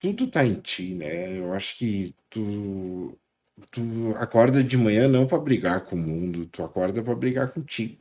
tudo tá em ti, né? Eu acho que tu acorda de manhã não para brigar com o mundo, tu acorda para brigar contigo.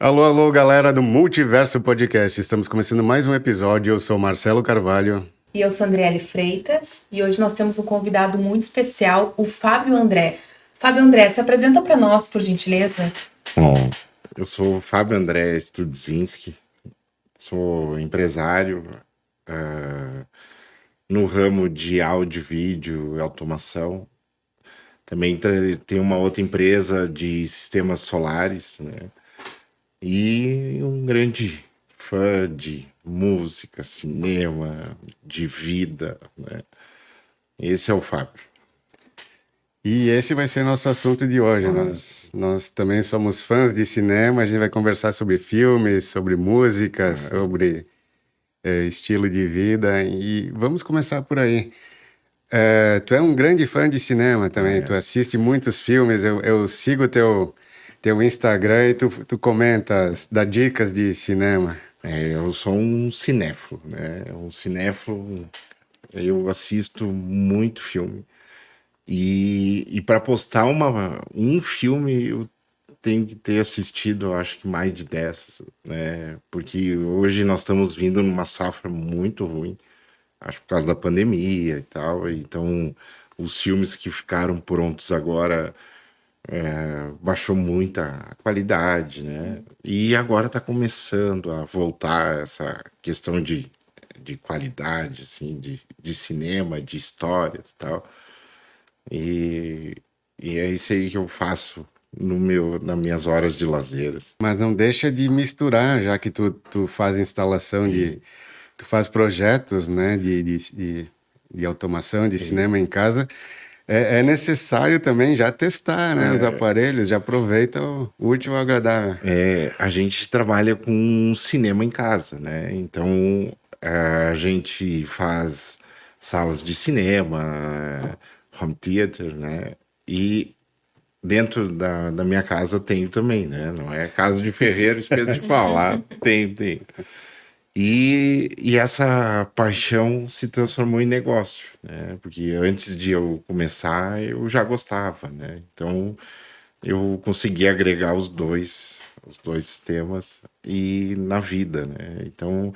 Alô, alô, galera do Multiverso Podcast. Estamos começando mais um episódio. Eu sou Marcelo Carvalho. E eu sou Andriele Freitas. E hoje nós temos um convidado muito especial, o Fábio André. Fábio André, se apresenta para nós, por gentileza. Bom, eu sou o Fábio André Studzinski, sou empresário no ramo de áudio, vídeo e automação. Também tenho uma outra empresa de sistemas solares, né? E um grande fã de música, cinema, de vida, né? Esse é o Fábio. E esse vai ser nosso assunto de hoje. Nós também somos fãs de cinema. A gente vai conversar sobre filmes, sobre música, sobre estilo de vida. E vamos começar por aí. Tu é um grande fã de cinema também. Tu assiste muitos filmes. Eu sigo teu Instagram e tu comentas, dá dicas de cinema. Eu sou um cinéfilo, né? Um cinéfilo, eu assisto muito filme. E para postar um filme, eu tenho que ter assistido, eu acho que mais de 10, né? Porque hoje nós estamos vindo numa safra muito ruim, acho por causa da pandemia e tal. Então, os filmes que ficaram prontos agora baixou muito a qualidade, né? E agora está começando a voltar essa questão de qualidade, assim, de cinema, de histórias e tal. E é isso aí que eu faço nas minhas horas de lazer. Mas não deixa de misturar, já que tu faz instalação tu faz projetos, né, de automação, de cinema em casa. É necessário também já testar, né, os aparelhos, já aproveita o útil ao agradável. A gente trabalha com cinema em casa, né? Então a gente faz salas de cinema, home theater, né? E dentro da minha casa eu tenho também, né? Não é casa de ferreiro, espeto de pau, lá tem. E essa paixão se transformou em negócio, né? Porque antes de eu começar, eu já gostava, né? Então, eu consegui agregar os dois temas e na vida, né? Então,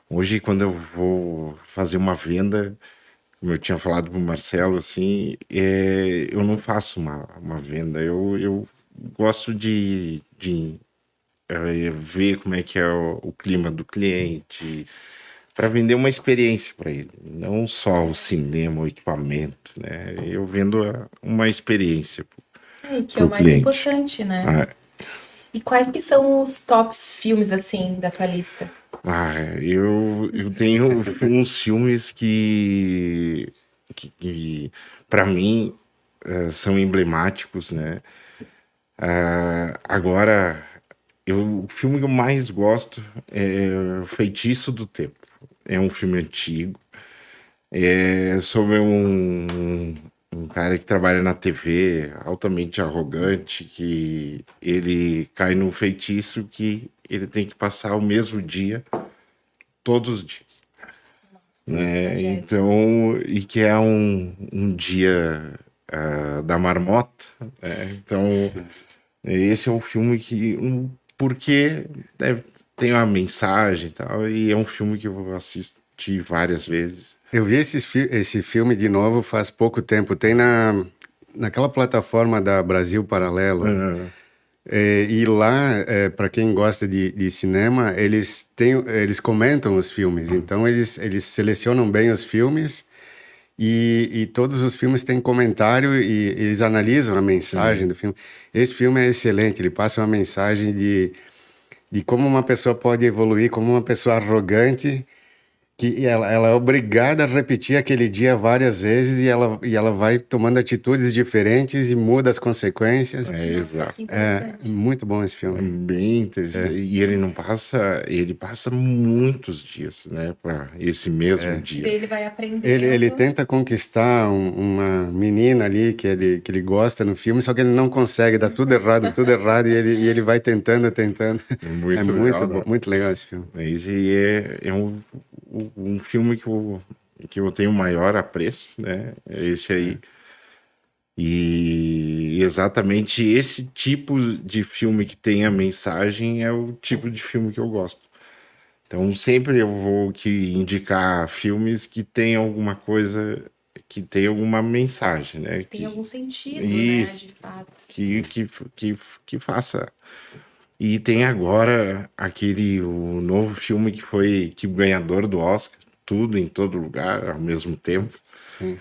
hoje, quando eu vou fazer uma venda, como eu tinha falado para o Marcelo, assim, eu não faço uma venda. Eu gosto de ver como é que é o clima do cliente, para vender uma experiência para ele, não só o cinema, o equipamento, né? Eu vendo uma experiência Que é o mais cliente. importante, né? E quais que são os tops filmes, assim, da tua lista? Eu tenho uns filmes que para mim são emblemáticos, né? Agora, o filme que eu mais gosto é O Feitiço do Tempo. É um filme antigo. É sobre um cara que trabalha na TV, altamente arrogante, que ele cai num feitiço que ele tem que passar o mesmo dia, todos os dias. Né? Então, e que é um dia da marmota. Né? Então, esse é um filme que porque tem uma mensagem e tal, e é um filme que eu assisti várias vezes. Eu vi esse filme de novo faz pouco tempo. Tem naquela plataforma da Brasil Paralelo. E lá, para quem gosta de cinema, eles comentam os filmes. Então, eles selecionam bem os filmes e todos os filmes têm comentário e eles analisam a mensagem do filme. Esse filme é excelente. Ele passa uma mensagem de de como uma pessoa pode evoluir, como uma pessoa arrogante, que ela é obrigada a repetir aquele dia várias vezes e ela vai tomando atitudes diferentes e muda as consequências. É, exato. Que É interessante. muito bom esse É filme. bem interessante. E ele não passa, ele passa muitos dias, né, para esse mesmo E dia. daí ele vai aprendendo. Ele tenta conquistar uma menina ali que ele gosta no filme, só que ele não consegue, dá tudo errado, e ele vai tentando. Muito É legal, muito bom, né? muito legal esse filme. Esse é um filme que eu tenho maior apreço, né? É esse aí. E exatamente esse tipo de filme que tem a mensagem é o tipo de filme que eu gosto. Então sempre eu vou indicar filmes que tem alguma coisa, que tem alguma mensagem, né? Tem algum sentido, né, Isso, de fato. que faça. E tem agora o novo filme que ganhador do Oscar, Tudo em Todo Lugar ao mesmo tempo. Sim.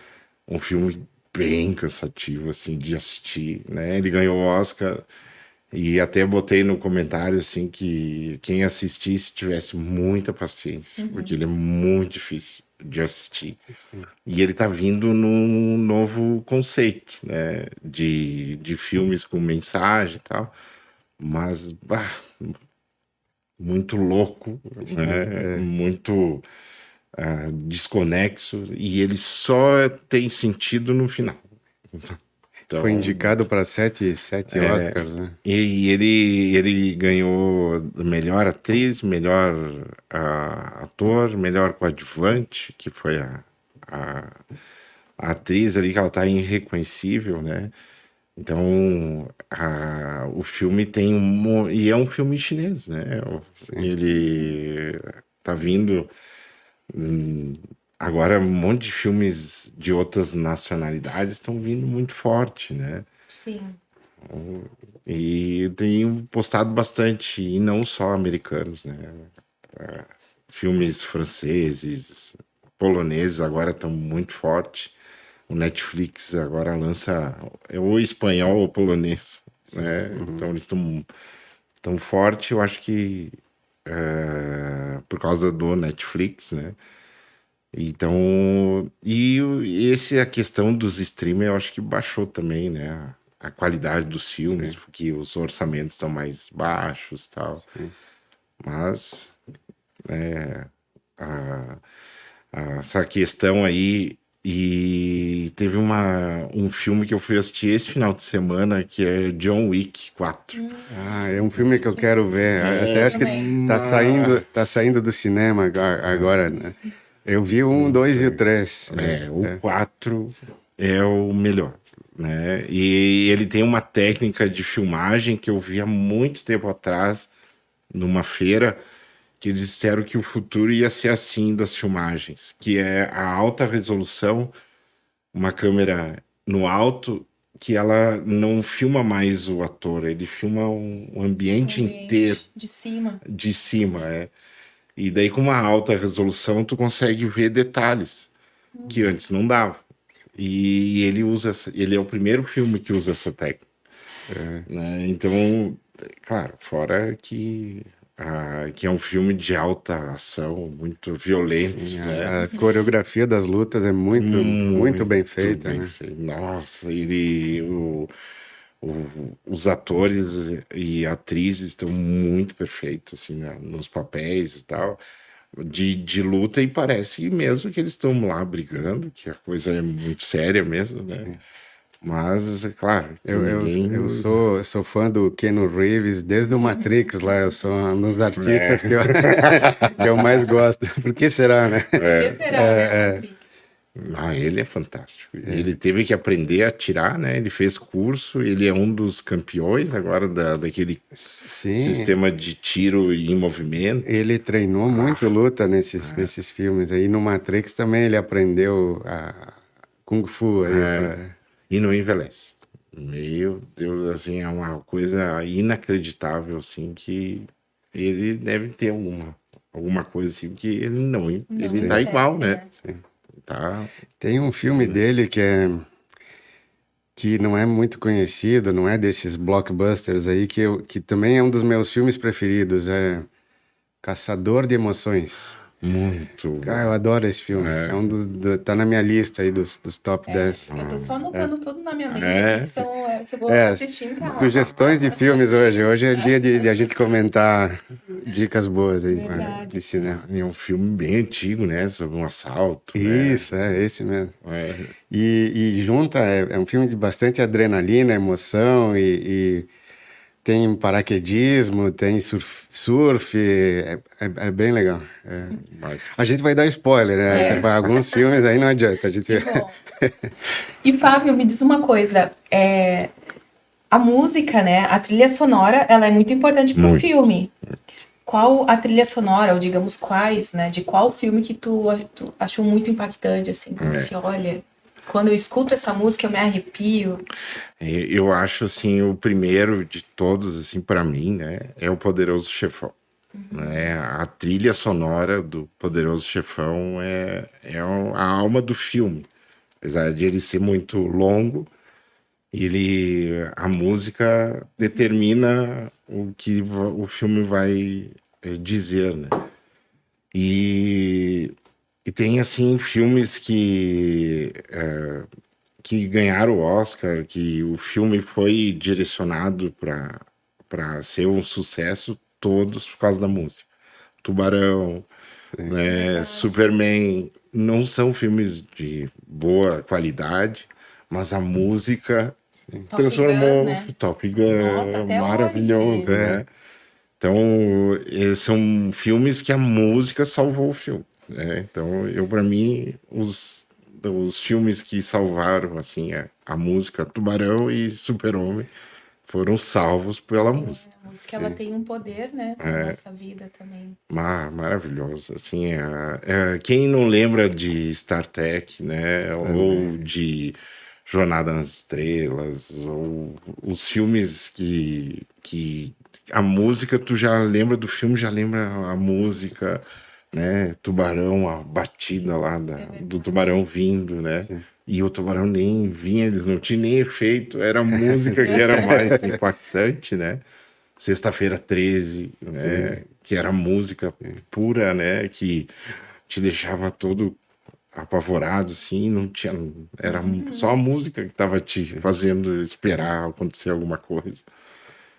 Um filme bem cansativo assim de assistir, né? Ele ganhou o Oscar e até botei no comentário assim que quem assistisse tivesse muita paciência, porque ele é muito difícil de assistir. E ele tá vindo num novo conceito, né, de filmes com mensagem e tal, mas muito louco, né? Muito desconexo, e ele só tem sentido no final. Então, Foi indicado para sete Oscars, né? e ele ganhou melhor atriz, melhor ator, melhor coadjuvante, que foi a, a atriz ali, que ela tá irreconhecível, né? Então, o filme tem e é um filme chinês, né? Ele tá vindo agora, um monte de filmes de outras nacionalidades estão vindo muito forte, né? Sim. E eu tenho postado bastante, e não só americanos, né? Filmes franceses, poloneses agora estão muito fortes. O Netflix agora lança ou espanhol ou polonês, né? Então eles estão tão forte, eu acho que por causa do Netflix, né? Então, a questão dos streamers, eu acho que baixou também, né? A qualidade dos filmes, porque os orçamentos estão mais baixos e tal. Mas a- essa questão aí. E teve um filme que eu fui assistir esse final de semana, que é John Wick 4. Ah, é um filme que eu quero ver. Até acho que também. tá saindo do cinema agora, né? Eu vi o 1, 2 e o 3. O 4 é o melhor, né? E ele tem uma técnica de filmagem que eu vi há muito tempo atrás, numa feira, que eles disseram que o futuro ia ser assim das filmagens, que é a alta resolução, uma câmera no alto, que ela não filma mais o ator, ele filma um ambiente inteiro De cima. de cima, E daí com uma alta resolução tu consegue ver detalhes que antes não dava. E ele é o primeiro filme que usa essa técnica, né? Então, claro, fora que é um filme de alta ação, muito violento, né? A coreografia das lutas é muito bem feita, bem né? feito. Nossa, os atores e atrizes estão muito perfeitos, assim, né, nos papéis e tal, de luta, e parece mesmo que eles estão lá brigando, que a coisa é muito séria mesmo, né? Mas, é claro, Eu sou fã do Keanu Reeves desde o Matrix lá, eu sou um dos artistas que eu mais gosto. Por que será, né? Por que será, né, Matrix? Ele é fantástico. Ele teve que aprender a atirar, né? Ele fez curso, ele é um dos campeões agora daquele Sim, sistema de tiro em movimento. ele treinou muito luta nesses filmes. Aí no Matrix também ele aprendeu a Kung Fu aí E não envelhece. Meu Deus, assim, é uma coisa inacreditável, assim, que ele deve ter alguma coisa assim, que ele tá igual, né? Tá. Tem um filme dele que não é muito conhecido, não é desses blockbusters aí, que também é um dos meus filmes preferidos, é Caçador de Emoções. Muito. Cara, eu adoro esse filme. É um tá na minha lista aí dos top 10. Eu tô só anotando tudo na minha mente É. aqui, que eu vou É, assistir em casa. sugestões de filmes hoje. Hoje é dia de a gente comentar dicas boas aí Verdade. de cinema. É um filme bem antigo, né? Sobre um assalto. Né? Isso, é esse mesmo. É. E junta, é um filme de bastante adrenalina, emoção e tem paraquedismo, tem surf é bem legal. É. Mas- A gente vai dar spoiler, né? Alguns filmes aí não adianta. A gente... Que bom. E Fábio, me diz uma coisa, a música, né, a trilha sonora, ela é muito importante para o Muito. filme. Qual a trilha sonora, ou digamos quais, né, de qual filme que tu achou muito impactante, assim, quando você olha, quando eu escuto essa música eu me arrepio. Eu acho, assim, o primeiro de todos, assim, para mim, né? É o Poderoso Chefão. Né? A trilha sonora do Poderoso Chefão é a alma do filme. Apesar de ele ser muito longo, a música determina o que o filme vai dizer, né? E tem, assim, filmes que ganharam o Oscar, que o filme foi direcionado para ser um sucesso, todos por causa da música. Tubarão, né, Superman, não são filmes de boa qualidade, mas a música transformou Gun, né? Top Gun, Nossa, até maravilhoso, hoje. né? Então, são filmes que a música salvou o filme, né? Então, para mim, os filmes que salvaram, assim, a música Tubarão e Super-Homem foram salvos pela música. A música, ela tem um poder, né, na nossa vida também. Maravilhoso, assim, quem não lembra de Star Trek, né, ou de Jornada nas Estrelas, ou os filmes que a música, tu já lembra do filme, já lembra a música, né, Tubarão, a batida lá do tubarão vindo, né, e o tubarão nem vinha, eles não tinham nem efeito, era a música que era mais impactante, né. Sexta-feira 13, né? Que era música pura, né? Que te deixava todo apavorado, assim, não tinha... Era só a música que estava te fazendo esperar acontecer alguma coisa.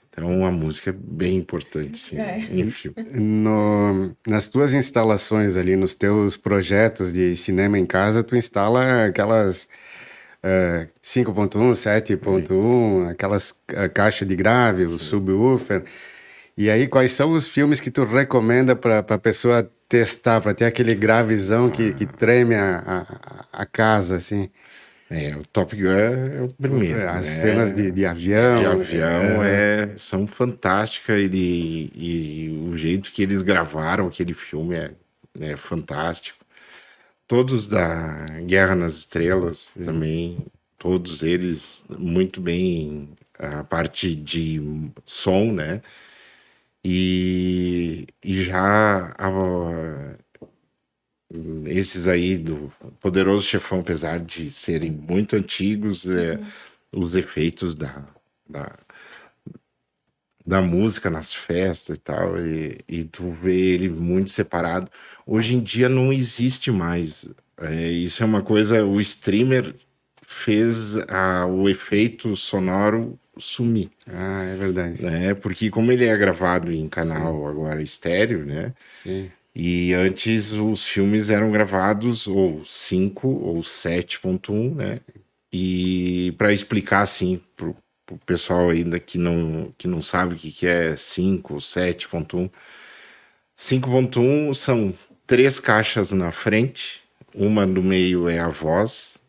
Então, a música é bem importante, sim, em filme. Nas tuas instalações ali, nos teus projetos de cinema em casa, tu instala aquelas 5.1, 7.1, aquelas caixas de grave, o subwoofer. E aí, quais são os filmes que tu recomenda para a pessoa testar, para ter aquele gravizão que treme a casa, assim? O Top Gun é o primeiro, As né? cenas de avião. De avião são fantásticas e o jeito que eles gravaram aquele filme é fantástico. Todos da Guerra nas Estrelas também, todos eles muito bem, a parte de som, né? E já esses aí do Poderoso Chefão, apesar de serem muito antigos, os efeitos da música nas festas e tal, e tu vê ele muito separado. Hoje em dia não existe mais. Isso é uma coisa, o streamer fez o efeito sonoro sumir. Ah, é verdade. Né? Porque como ele é gravado em canal agora estéreo, né? Sim. E antes os filmes eram gravados ou 5 ou 7.1, né? E para explicar assim pro pessoal ainda que não sabe o que é 5 ou 7.1. 5.1 são 3 caixas na frente, uma no meio é a voz,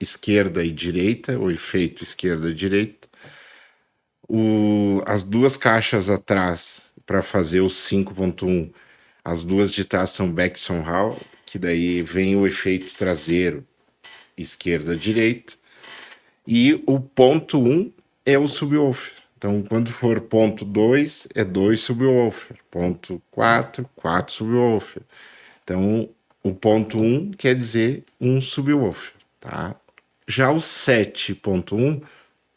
esquerda e direita, o efeito esquerda e direita. As 2 caixas atrás para fazer o 5.1, as 2 de trás são Baxton Hall, que daí vem o efeito traseiro, esquerda, direita. E o ponto 1 é o subwoofer. Então, quando for ponto 2, é 2 subwoofer. Ponto 4, 4 subwoofer. Então, o ponto 1 quer dizer um subwoofer, tá? Já o 7.1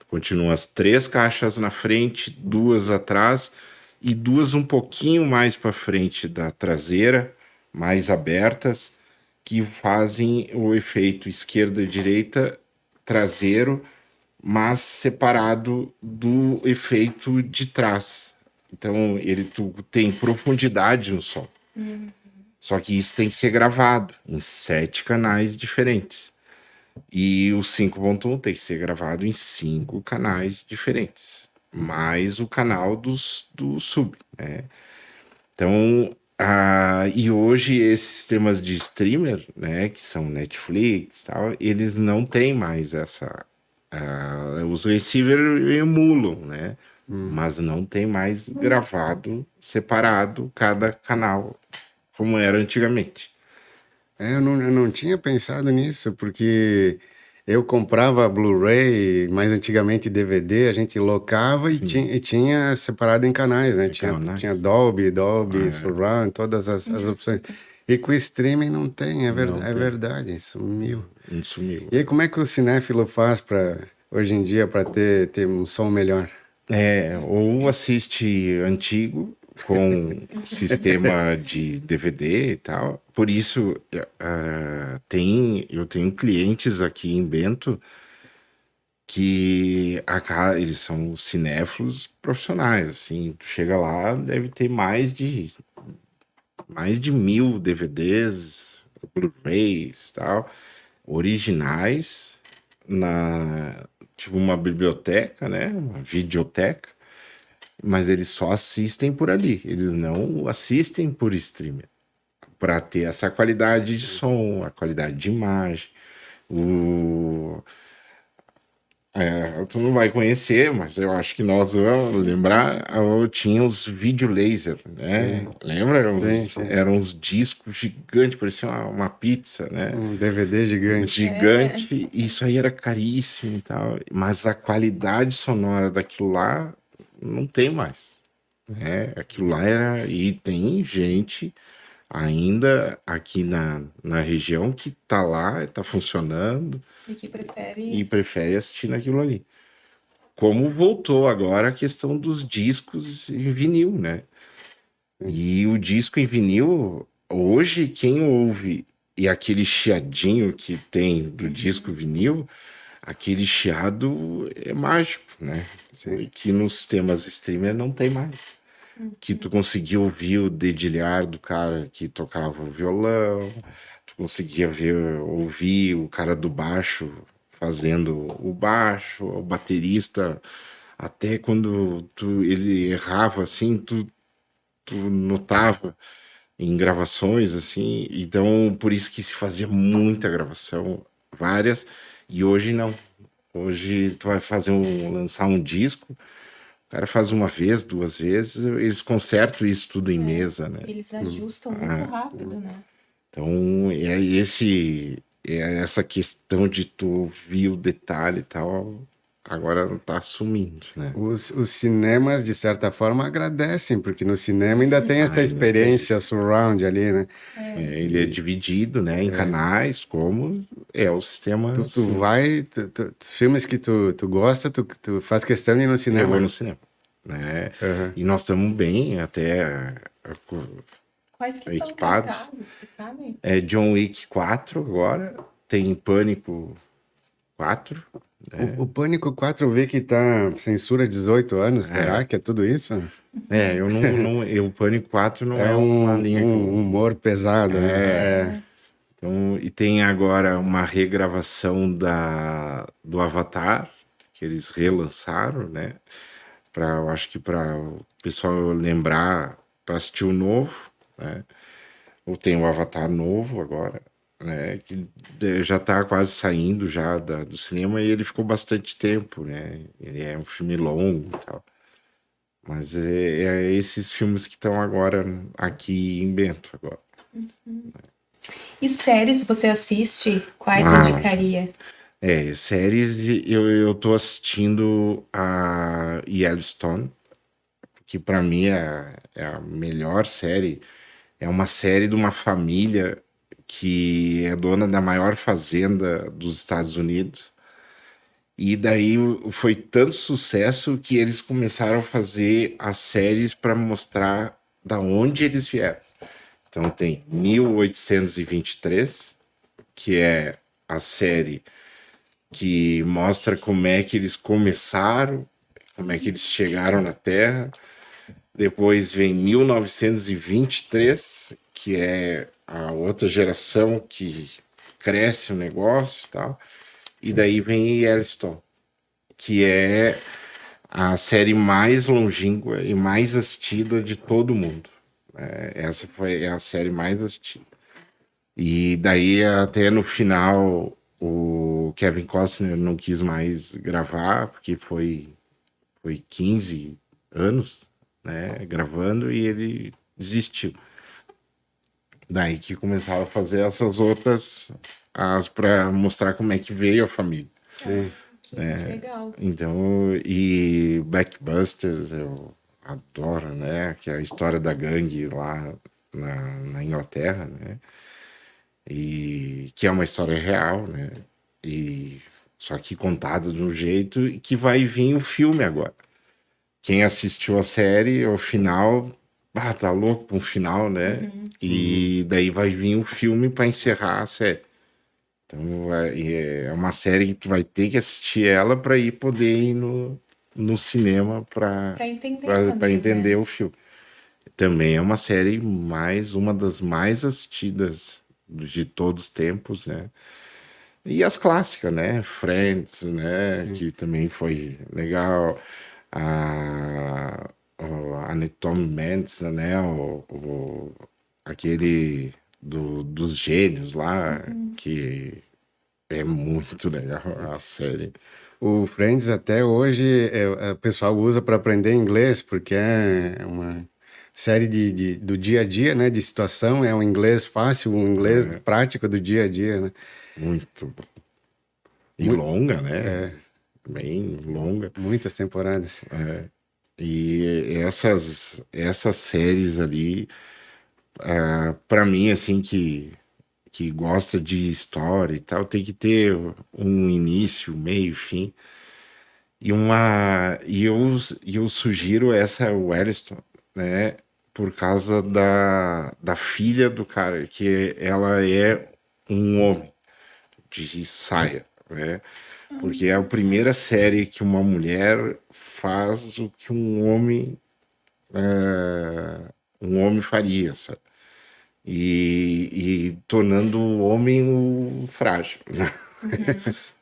continua as 3 caixas na frente, 2 atrás e 2 um pouquinho mais para frente da traseira, mais abertas, que fazem o efeito esquerda e direita traseiro, mas separado do efeito de trás. Então tu tem profundidade no som. Só que isso tem que ser gravado em 7 canais diferentes. E o 5.1 tem que ser gravado em 5 canais diferentes, mais o canal do sub, né? Então, e hoje esses sistemas de streamer, né, que são Netflix e tal, eles não têm mais essa... os receivers emulam, né? Mas não tem mais gravado separado cada canal, como era antigamente. Eu não tinha pensado nisso, porque eu comprava Blu-ray, mais antigamente DVD, a gente locava e tinha separado em canais, né? Tinha Dolby, Surround, todas as opções. E com o streaming não tem, é tem. verdade, sumiu. Sumiu. E aí, como é que o cinéfilo faz hoje em dia para ter um som melhor? Ou assiste antigo com sistema de DVD e tal. Por isso, eu tenho clientes aqui em Bento que eles são cinéfilos profissionais. Assim, tu chega lá, deve ter mais de 1.000 DVDs, Blu-rays, tal, originais tipo uma biblioteca, né, uma videoteca, mas eles só assistem por ali, eles não assistem por streamer, para ter essa qualidade de som, a qualidade de imagem. Tu não vai conhecer, mas eu acho que nós vamos lembrar. Eu tinha os vídeo laser, né? Lembra? Sim. Eram uns discos gigantes, parecia uma pizza, né? Um DVD gigante. Gigante. E isso aí era caríssimo e tal. Mas a qualidade sonora daquilo lá não tem mais, né? Aquilo lá era... E tem gente ainda aqui na região que tá lá, tá funcionando E que prefere. e prefere assistir naquilo ali. Como voltou agora a questão dos discos em vinil, né? E o disco em vinil, hoje, quem ouve e aquele chiadinho que tem do disco vinil, aquele chiado é mágico, né? Que nos sistemas streamer não tem mais. Que tu conseguia ouvir o dedilhar do cara que tocava o violão, tu conseguia ouvir o cara do baixo fazendo o baixo, o baterista, até quando ele errava assim, tu notava em gravações assim. Então, por isso que se fazia muita gravação, várias, e hoje não. Hoje tu vai lançar um disco, o cara faz uma vez, 2 vezes, eles consertam isso tudo em mesa, né? Eles ajustam muito rápido, né? Então, essa questão de tu ouvir o detalhe e tal, agora tá sumindo, né? Os cinemas, de certa forma, agradecem, porque no cinema ainda tem essa experiência surround ali, né? Ele é dividido, né, em canais, como é o sistema. Filmes que tu gosta, tu faz questão de ir no Eu cinema. vou no cinema, né? E nós estamos bem, até Quais que estão equipados. cartazes, você sabe? John Wick 4 agora, tem Pânico 4. O Pânico 4 eu vi que tá censura 18 anos, será que é tudo isso? Eu não, o Pânico 4 não é um uma linha que eu... humor pesado, né? Então, e tem agora uma regravação do Avatar, que eles relançaram, né? Eu acho que para o pessoal lembrar, para assistir o novo, né? Ou tem o Avatar novo agora, né? Que já está quase saindo já do cinema, e ele ficou bastante tempo, né? Ele é um filme longo e tal. Mas é esses filmes que estão agora aqui em Bento agora. E séries você assiste? Quais indicaria? Séries eu tô assistindo a Yellowstone, que para mim é a melhor série. É uma série de uma família que é dona da maior fazenda dos Estados Unidos. E daí foi tanto sucesso que eles começaram a fazer as séries para mostrar da onde eles vieram. Então tem 1823, que é a série que mostra como é que eles começaram, como é que eles chegaram na Terra. Depois vem 1923, que é a outra geração que cresce o negócio e tal. E daí vem Yellowstone, que é a série mais longínqua e mais assistida de todo mundo. Essa foi a série mais assistida. E daí até no final o Kevin Costner não quis mais gravar, porque foi 15 anos, né, gravando, e ele desistiu. Daí que começaram a fazer essas outras para mostrar como é que veio a família. Sim. Que legal. Então, e Blackbusters eu adoro, né? Que é a história da gangue lá na Inglaterra, né? E que é uma história real, né? E só que contada de um jeito que vai vir o filme agora. Quem assistiu a série, o final, tá louco pra um final, né? E daí vai vir o filme para encerrar a série. Então é uma série que tu vai ter que assistir ela para poder ir no cinema para entender também, entender né? o filme. Também é uma série uma das mais assistidas de todos os tempos, né? E as clássicas, né? Friends, né? Sim. Que também foi legal. O Anatomy Mendes, né? Aquele dos gênios lá, que é muito legal a série. O Friends até hoje o pessoal usa para aprender inglês, porque é uma série do dia a dia, né? De situação, é um inglês fácil, um inglês prático do dia a dia, né? Muito bom. E longa, né? Bem longa. Muitas temporadas. E essas séries ali, para mim, assim, que gosta de história e tal, tem que ter um início, meio, fim. E eu sugiro essa Yellowstone, né? Por causa da filha do cara, que ela é um homem de saia, né? Porque é a primeira série que uma mulher faz o que um homem faria, sabe? E tornando o homem o frágil, né?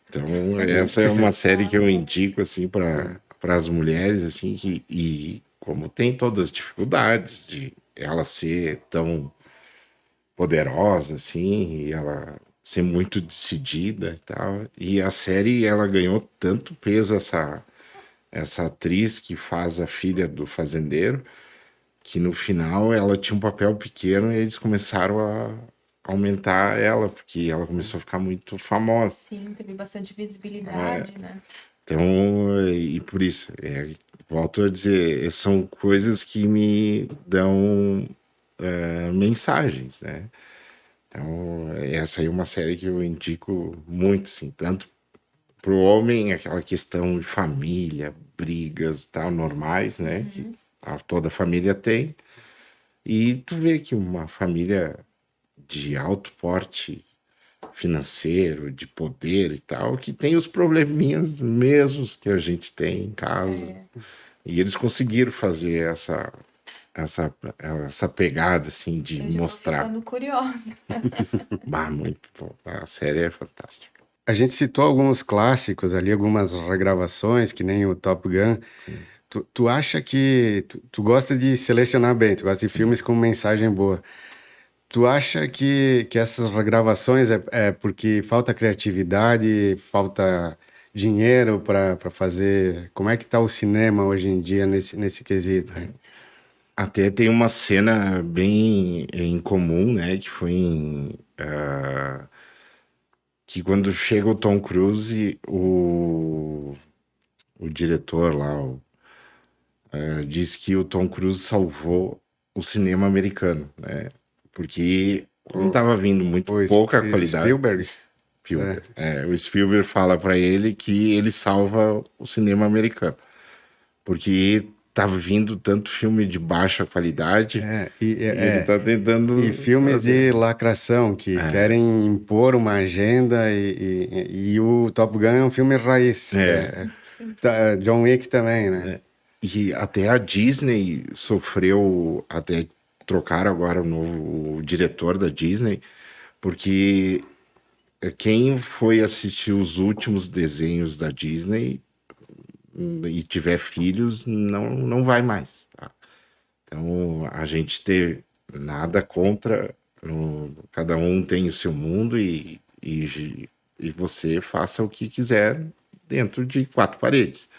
Então, essa é uma série que eu indico, assim, para as mulheres, assim, e como tem todas as dificuldades de ela ser tão poderosa, assim, e ela ser muito decidida e tal. E a série, ela ganhou tanto peso, essa atriz que faz a filha do fazendeiro, que no final ela tinha um papel pequeno e eles começaram a aumentar ela, porque ela começou a ficar muito famosa. Sim, teve bastante visibilidade, né? Então, e por isso, volto a dizer, são coisas que me dão mensagens, né? Então, essa aí é uma série que eu indico muito, assim, tanto pro homem, aquela questão de família, brigas, tal, normais, né? Que toda família tem. E tu vê que uma família de alto porte financeiro, de poder e tal, que tem os probleminhas mesmos que a gente tem em casa. E eles conseguiram fazer essa pegada, assim, de Eu já tô mostrar. ficando curiosa. Muito bom. A série é fantástica. A gente citou alguns clássicos ali, algumas regravações, que nem o Top Gun. Tu acha que... Tu gosta de selecionar bem, tu gosta de filmes com mensagem boa. Tu acha que essas regravações é porque falta criatividade, falta dinheiro para fazer... Como é que tá o cinema hoje em dia nesse quesito? Até tem uma cena bem incomum, né? Que foi que quando chega o Tom Cruise, o diretor lá diz que o Tom Cruise salvou o cinema americano, né? Porque como estava vindo muito pouca qualidade. Spielberg. O Spielberg fala para ele que ele salva o cinema americano. Porque tava vindo tanto filme de baixa qualidade e ele tá tentando... E filmes de lacração que querem impor uma agenda e o Top Gun é um filme raiz. John Wick também, né? E até a Disney sofreu, até trocaram agora o diretor da Disney, porque quem foi assistir os últimos desenhos da Disney e tiver filhos, não vai mais. Tá? Então, a gente ter nada contra, cada um tem o seu mundo e você faça o que quiser dentro de 4 paredes.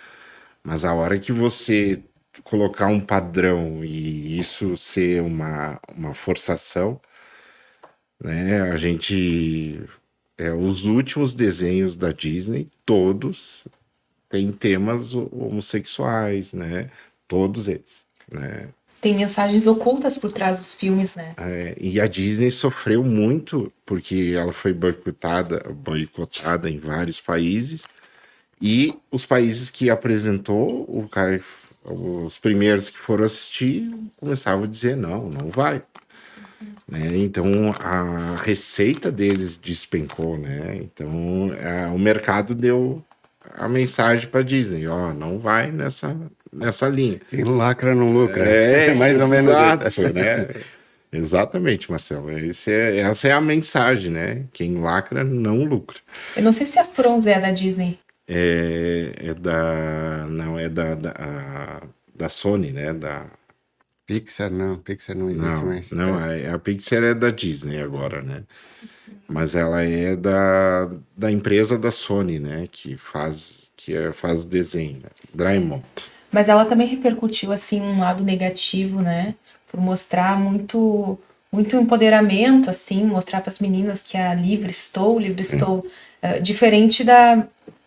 Mas a hora que você colocar um padrão e isso ser uma forçação, né? A gente... os últimos desenhos da Disney, todos têm temas homossexuais, né? Todos eles, né? Tem mensagens ocultas por trás dos filmes, né? E a Disney sofreu muito porque ela foi boicotada em vários países. E os países que apresentou, os primeiros que foram assistir, começavam a dizer não vai. Né? Então, a receita deles despencou, né? Então, o mercado deu a mensagem para Disney, não vai nessa linha. Quem lacra não lucra. Mais ou menos exato, né? Exatamente, Marcelo. Essa é a mensagem, né? Quem lacra não lucra. Eu não sei se a Frozen é da Disney. Da Sony, né? Pixar não existe mais. Não, a Pixar é da Disney agora, né? Mas ela é da empresa da Sony, né? Que faz desenho, né? Drymont. Mas ela também repercutiu, assim, um lado negativo, né? Por mostrar muito empoderamento, assim, mostrar para as meninas que a livre estou, diferente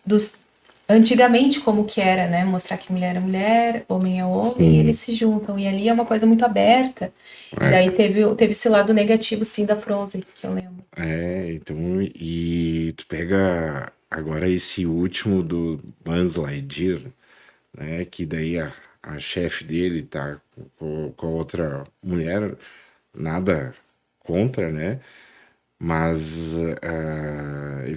dos antigamente como que era, né? Mostrar que mulher é mulher, homem é homem, e eles se juntam. E ali é uma coisa muito aberta. E daí teve esse lado negativo, sim, da Frozen, que eu lembro. Então, e tu pega agora esse último do Buzz Lightyear, né? Que daí a chefe dele tá com outra mulher, nada contra, né? Mas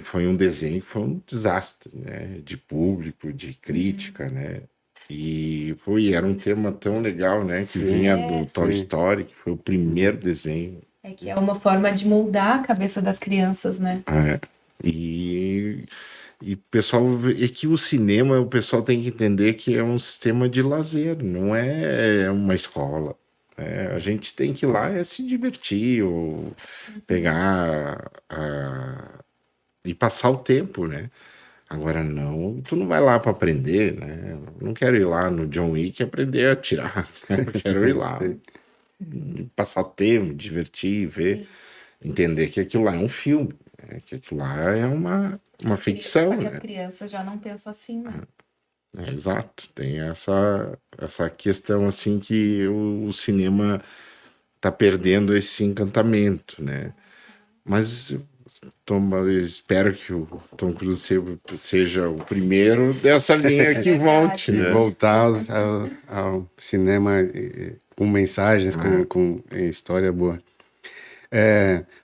foi um desenho que foi um desastre, né? De público, de crítica, né? E era um tema tão legal, né? Que vinha do Toy Story, que foi o primeiro desenho. Que é uma forma de moldar a cabeça das crianças, né? E pessoal, que o cinema, o pessoal tem que entender que é um sistema de lazer, não é uma escola. A gente tem que ir lá se divertir ou pegar e passar o tempo, né? Agora tu não vai lá para aprender, né? Eu não quero ir lá no John Wick aprender a atirar, né? Eu quero ir lá passar o tempo, divertir, ver, entender que aquilo lá é um filme, né? Que aquilo lá é uma ficção. Só que né? as crianças já não pensam assim, né? Exato, tem essa questão assim que o cinema tá perdendo esse encantamento, né? Mas espero que o Tom Cruise seja o primeiro dessa linha que volte, né? Voltar ao cinema com mensagens, com história boa.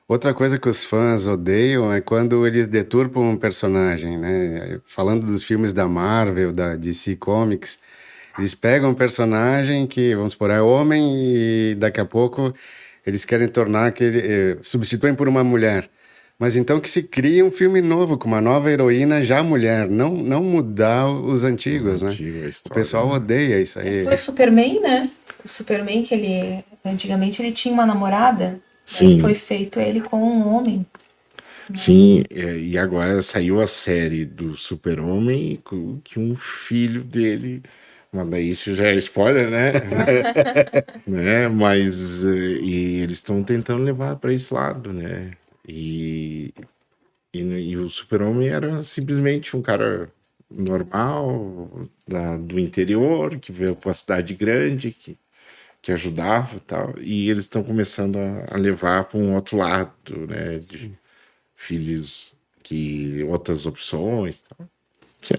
Outra coisa que os fãs odeiam é quando eles deturpam um personagem, né? Falando dos filmes da Marvel, da DC Comics, eles pegam um personagem que, vamos supor, é homem e daqui a pouco eles querem tornar substituem por uma mulher. Mas então que se crie um filme novo, com uma nova heroína já mulher, não mudar os antigos, né? O pessoal odeia isso aí. Foi o Superman, né? O Superman que antigamente ele tinha uma namorada. Sim. Foi feito ele com um homem. Sim, e agora saiu a série do Super-Homem que um filho dele, mas daí isso já é spoiler, né? né? Mas e eles estão tentando levar para esse lado, né? E o Super-Homem era simplesmente um cara normal do interior que veio para uma cidade grande que ajudava e tal, e eles estão começando a levar para um outro lado, né, de filhos que outras opções. Tal.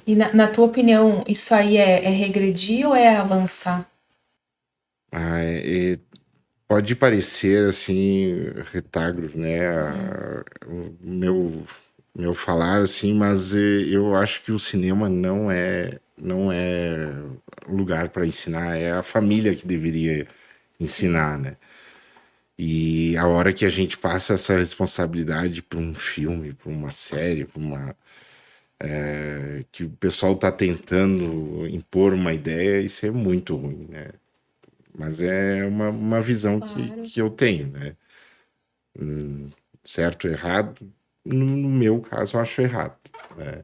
E na tua opinião, isso aí é regredir ou é avançar? Pode parecer assim retagro, né? O meu falar assim, mas eu acho que o cinema não é lugar para ensinar, é a família que deveria ensinar, né? E a hora que a gente passa essa responsabilidade para um filme, para uma série, para uma que o pessoal está tentando impor uma ideia, isso é muito ruim, né? Mas é uma visão que eu tenho, né? Certo ou errado, no meu caso, eu acho errado. Né?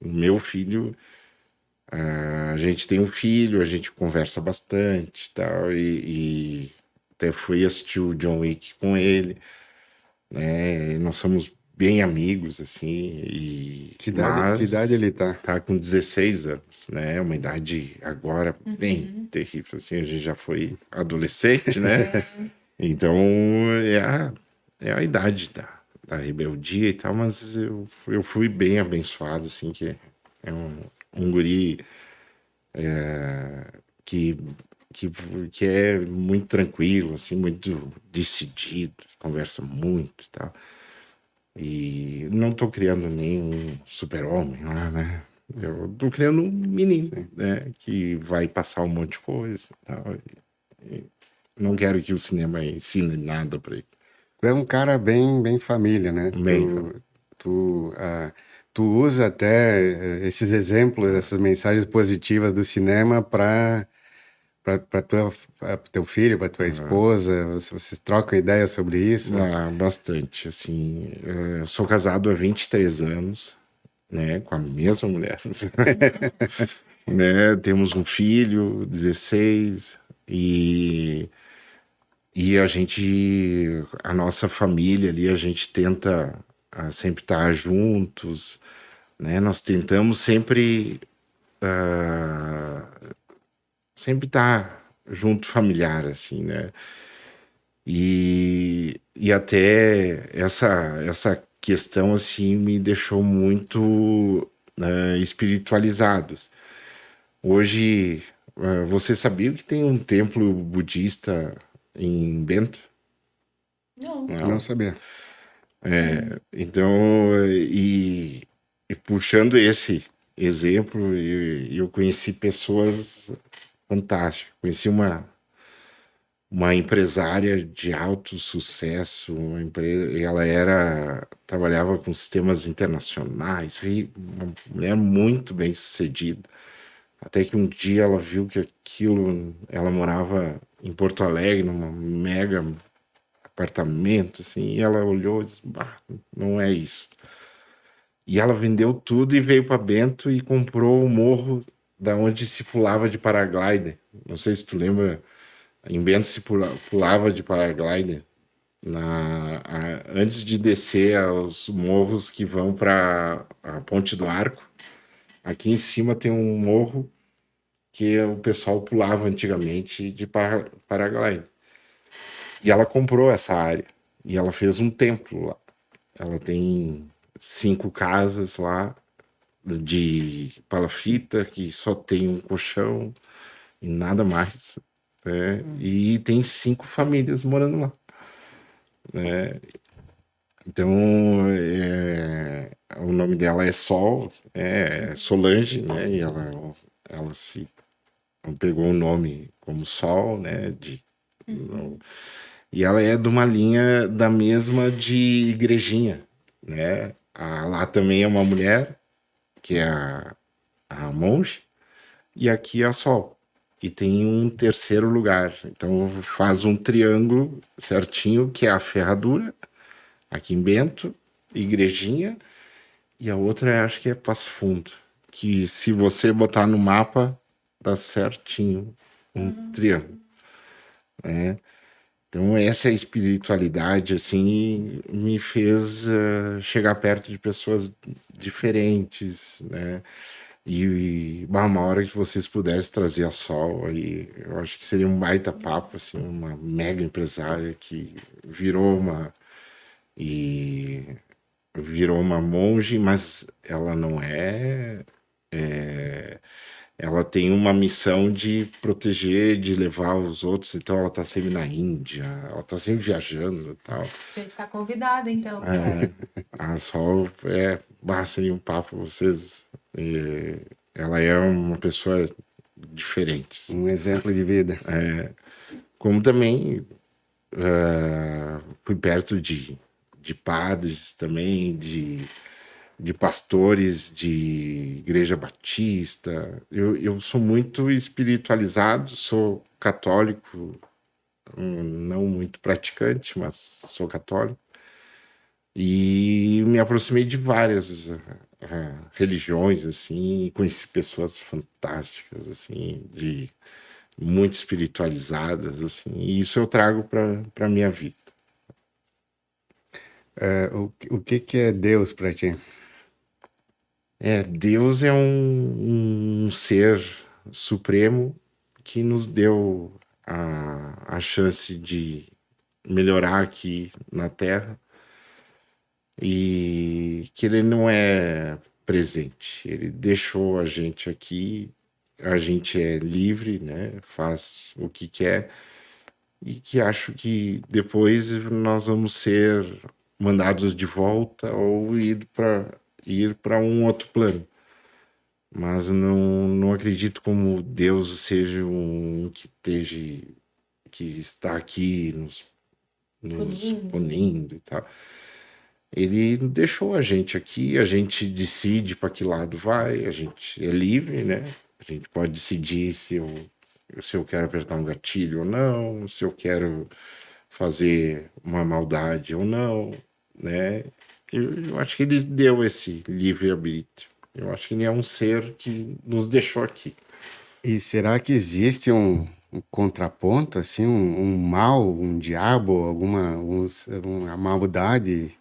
O meu filho, a gente tem um filho, a gente conversa bastante tal, e até fui assistir o John Wick com ele, né? E nós somos bem amigos, assim, Que idade ele tá? tá com 16 anos, né? Uma idade agora bem terrível, assim, a gente já foi adolescente, né? Então é a idade da rebeldia e tal, mas eu fui bem abençoado, assim, que é um guri que, que, que é muito tranquilo, assim, muito decidido, conversa muito e tal. E não tô criando nenhum super-homem lá, né? Eu tô criando um menino, né? Que vai passar um monte de coisa e tal. E não quero que o cinema ensine nada pra ele. Tu é um cara bem família, né? Bem, Tu usa até esses exemplos, essas mensagens positivas do cinema para teu filho, para tua esposa. Vocês trocam ideias sobre isso? bastante, assim. Sou casado há 23 anos, né? Com a mesma mulher. Né? Temos um filho, 16, e a nossa família ali, a gente tenta sempre estar juntos, né? Nós tentamos sempre estar junto familiar, assim, né? E até essa questão, assim, me deixou muito espiritualizado. Hoje, você sabia que tem um templo budista em Bento? Não. Não sabia. Então, e puxando esse exemplo, eu conheci pessoas fantásticas. Conheci uma empresária de alto sucesso, ela trabalhava com sistemas internacionais, uma mulher muito bem sucedida. Até que um dia ela viu que ela morava em Porto Alegre, numa mega apartamento, assim, e ela olhou e disse, bah, não é isso. E ela vendeu tudo e veio para Bento e comprou o morro da onde se pulava de paraglider. Não sei se tu lembra, em Bento se pulava de paraglider antes de descer aos morros que vão para a Ponte do Arco. Aqui em cima tem um morro que o pessoal pulava antigamente de paraglider. E ela comprou essa área e ela fez um templo lá. Ela tem 5 casas lá de palafita que só tem um colchão e nada mais, né? E tem 5 famílias morando lá, né? Então, o nome dela é Sol, é Solange, né? E ela se pegou o nome como Sol, né? E ela é de uma linha da mesma de Igrejinha, né? Lá também é uma mulher, que é a Monge, e aqui é a Sol. E tem um terceiro lugar. Então faz um triângulo certinho, que é a Ferradura, aqui em Bento, Igrejinha, e a outra acho que é Passo Fundo, que se você botar no mapa, dá certinho um triângulo, né? Então essa espiritualidade assim me fez chegar perto de pessoas diferentes, né? Uma hora que vocês pudessem trazer a Sol aí, eu acho que seria um baita papo, assim, uma mega empresária que virou e virou uma monge, mas ela não ela tem uma missão de proteger, de levar os outros, então ela tá sempre na Índia, ela tá sempre viajando e tal. Já está convidada, então, será? A Sol basta aí um papo pra vocês. Ela é uma pessoa diferente. Um exemplo de vida. Como também fui perto de padres também, de pastores de igreja batista. Eu sou muito espiritualizado, sou católico, não muito praticante, mas sou católico. E me aproximei de várias religiões, assim, e conheci pessoas fantásticas, assim, muito espiritualizadas, assim, e isso eu trago para minha vida. O que é Deus para ti? Deus é um ser supremo que nos deu a chance de melhorar aqui na Terra e que ele não é presente, ele deixou a gente aqui, a gente é livre, né? Faz o que quer e que acho que depois nós vamos ser mandados de volta ou ir para um outro plano. Mas não acredito como Deus seja que está aqui nos punindo e tal. Ele deixou a gente aqui, a gente decide para que lado vai, a gente é livre, né? A gente pode decidir se eu quero apertar um gatilho ou não, se eu quero fazer uma maldade ou não, né? Eu acho que ele deu esse livre-arbítrio. Eu acho que ele é um ser que nos deixou aqui. E será que existe um contraponto, assim, um mal, um diabo, uma maldade?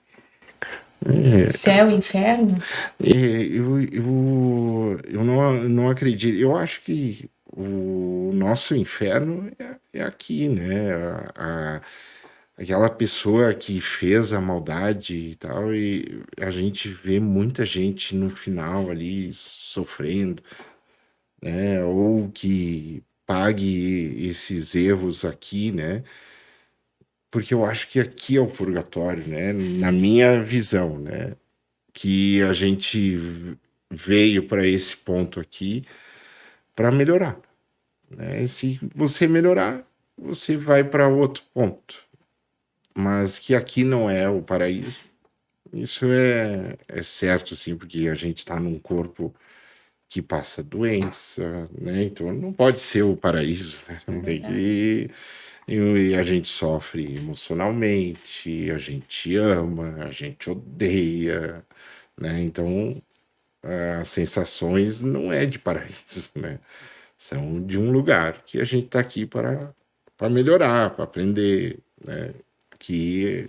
Céu e inferno? Eu não acredito. Eu acho que o nosso inferno é aqui, né? Aquela pessoa que fez a maldade e tal, e a gente vê muita gente no final ali sofrendo, né? Ou que pague esses erros aqui, né? Porque eu acho que aqui é o purgatório, né? Na minha visão, né? Que a gente veio para esse ponto aqui para melhorar, né? E se você melhorar, você vai para outro ponto. Mas que aqui não é o paraíso, isso é certo, assim, porque a gente está num corpo que passa doença, né? Então não pode ser o paraíso, né? Tem que e a gente sofre emocionalmente, a gente ama, a gente odeia, né? Então as sensações não é de paraíso, né? São de um lugar que a gente está aqui para melhorar, para aprender, né? Que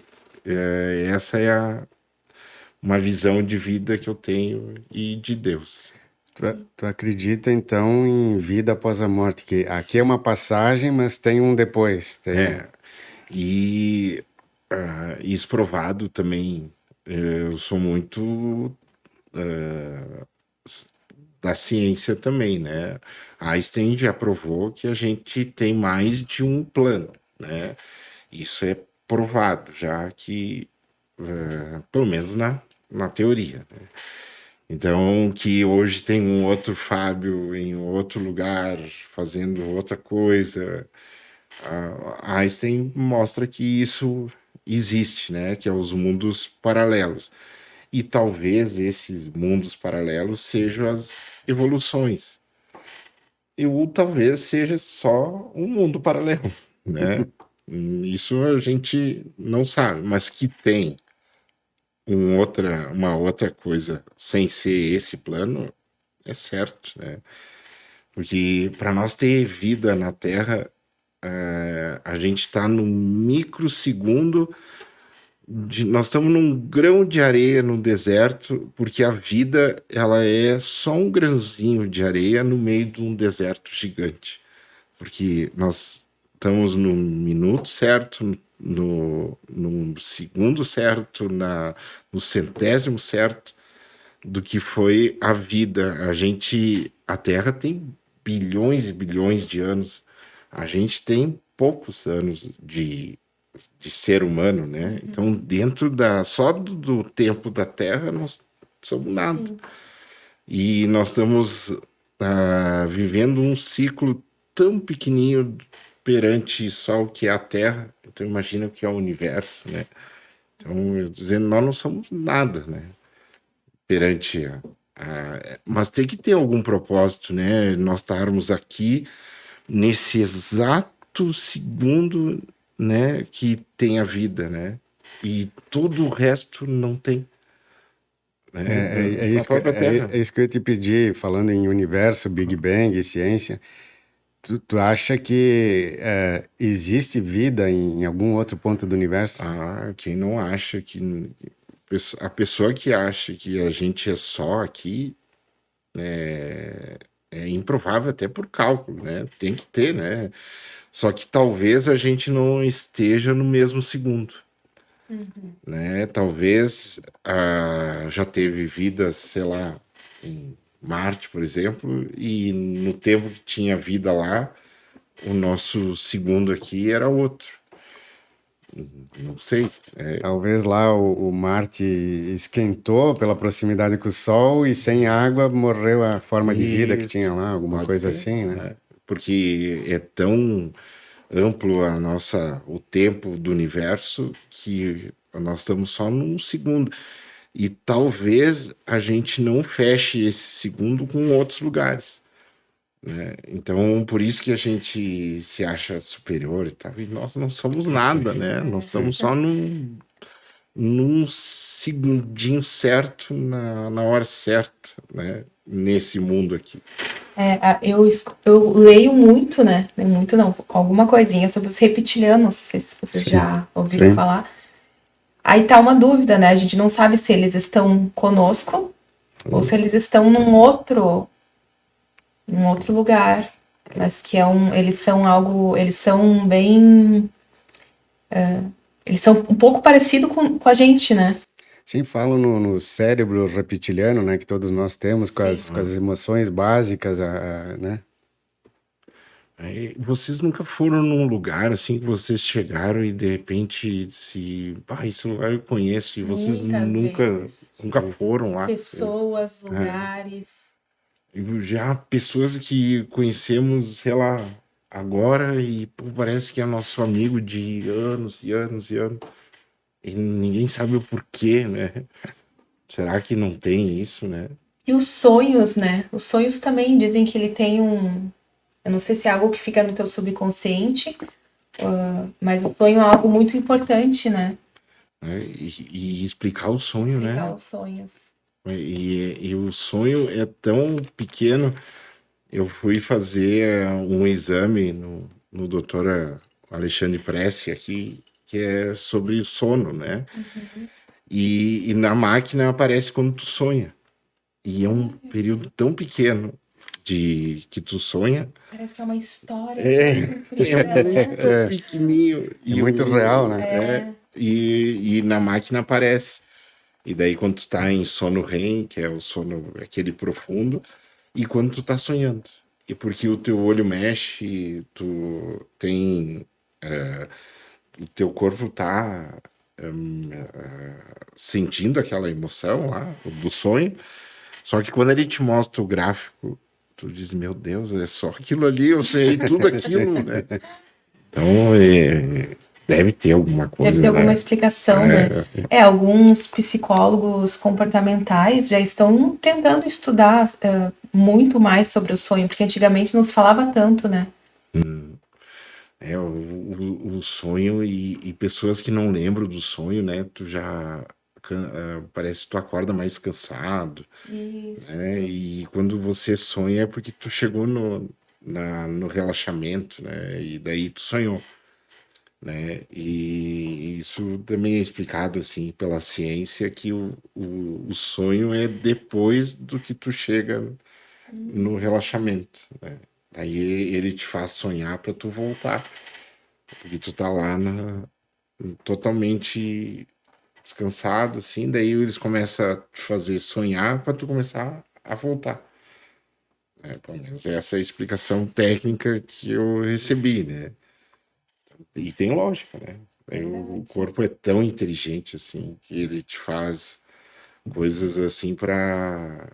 essa é uma visão de vida que eu tenho e de Deus. Tu acredita, então, em vida após a morte? Que aqui é uma passagem, mas tem um depois. E isso provado também. Eu sou muito da ciência também, né? Einstein já provou que a gente tem mais de um plano, né? Isso é provado, já que, pelo menos na teoria, né? Então, que hoje tem um outro Fábio em outro lugar, fazendo outra coisa. Einstein mostra que isso existe, né? Que é os mundos paralelos. E talvez esses mundos paralelos sejam as evoluções. Ou talvez seja só um mundo paralelo, né? Isso a gente não sabe, mas que tem uma outra coisa sem ser esse plano, é certo, né? Porque para nós ter vida na Terra, a gente está no microsegundo, nós estamos num grão de areia no deserto, porque a vida ela é só um grãozinho de areia no meio de um deserto gigante. Porque nós estamos no minuto certo, no segundo certo, no centésimo certo do que foi a vida. A Terra tem bilhões e bilhões de anos. A gente tem poucos anos de ser humano, né? Então, dentro só do tempo da Terra, nós somos nada. Sim. E nós estamos vivendo um ciclo tão pequenininho perante só o que é a Terra. Então, imagina o que é o universo, né? Então, eu dizendo, nós não somos nada, né? Perante mas tem que ter algum propósito, né? Nós estarmos aqui nesse exato segundo, né, que tem a vida, né? E todo o resto não tem, né? Na própria Terra. É isso que eu ia te pedir, falando em universo, Big Bang e ciência. Tu acha que existe vida em algum outro ponto do universo? Quem não acha que a pessoa que acha que a gente é só aqui é improvável até por cálculo, né? Tem que ter, né? Só que talvez a gente não esteja no mesmo segundo, né? Talvez já teve vidas, sei lá, em Marte, por exemplo, e no tempo que tinha vida lá, o nosso segundo aqui era outro. Não sei. Talvez lá o Marte esquentou pela proximidade com o Sol e sem água morreu a forma de vida que Isso, tinha lá, alguma pode coisa ser, assim, né? né? Porque é tão amplo o tempo do universo que nós estamos só num segundo. E talvez a gente não feche esse segundo com outros lugares, né? Então, por isso que a gente se acha superior e tal. E nós não somos nada, né? Nós estamos só num segundinho certo, na hora certa, né? Nesse mundo aqui. Eu leio muito, né? Leio muito não, alguma coisinha sobre os reptilianos, não sei se vocês já ouviram falar. Aí tá uma dúvida, né? A gente não sabe se eles estão conosco ou se eles estão num outro lugar, mas que eles são bem, eles são um pouco parecidos com a gente, né? Sim, falam no cérebro reptiliano, né, que todos nós temos, com as emoções básicas, né? Vocês nunca foram num lugar assim que vocês chegaram e de repente esse lugar eu conheço e vocês Muitas vezes. nunca foram lá. Pessoas, lugares. Já pessoas que conhecemos, sei lá, agora e pô, parece que é nosso amigo de anos e anos e anos e ninguém sabe o porquê, né? Será que não tem isso, né? E os sonhos, né? Os sonhos também dizem que ele tem eu não sei se é algo que fica no teu subconsciente, mas o sonho é algo muito importante, né? E explicar o sonho, Pegar né? os sonhos. E o sonho é tão pequeno. Eu fui fazer um exame no doutor Alexandre Pressi aqui, que é sobre o sono, né? E na máquina aparece quando tu sonha. E é um período tão pequeno de que tu sonha. Parece que é uma história É, tão comprida, é né? muito pequenininho. É muito real, né? E na máquina aparece. E daí quando tu tá em sono REM, que é o sono aquele profundo, e quando tu tá sonhando. E porque o teu olho mexe, tu tem o teu corpo tá sentindo aquela emoção lá do sonho. Só que quando ele te mostra o gráfico, tu diz, meu Deus, é só aquilo ali, eu sei tudo aquilo, né? Então, deve ter alguma coisa, Deve ter alguma né? explicação, né? Alguns psicólogos comportamentais já estão tentando estudar muito mais sobre o sonho, porque antigamente não se falava tanto, né? O sonho e pessoas que não lembram do sonho, né? Tu já parece que tu acorda mais cansado, Isso. né? E quando você sonha é porque tu chegou no relaxamento, né? E daí tu sonhou, né? E isso também é explicado assim pela ciência que o sonho é depois do que tu chega no relaxamento, né? Daí ele te faz sonhar para tu voltar, porque tu tá lá totalmente descansado, assim, daí eles começam a te fazer sonhar para tu começar a voltar. Pelo menos essa é a explicação técnica que eu recebi, né? E tem lógica, né? Aí o Verdade. corpo é tão inteligente, assim, que ele te faz coisas assim para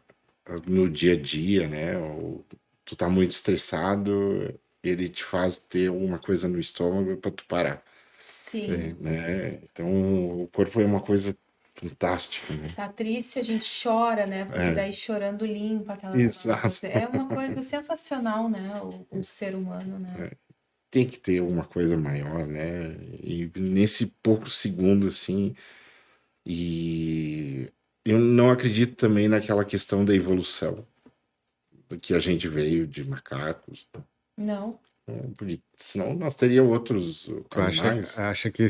no dia a dia, né? Ou tu tá muito estressado, ele te faz ter uma coisa no estômago para tu parar, Sim. né? Então o corpo é uma coisa fantástica, né? Tá triste, a gente chora, né? Porque É, daí chorando limpa aquelas mágoas. exato. É uma coisa sensacional, né? O ser humano, né? Tem que ter uma coisa maior, né? E nesse pouco segundo, assim, e eu não acredito também naquela questão da evolução, do que a gente veio de macacos, Não. né? Porque senão nós teríamos outros Tu animais. acha que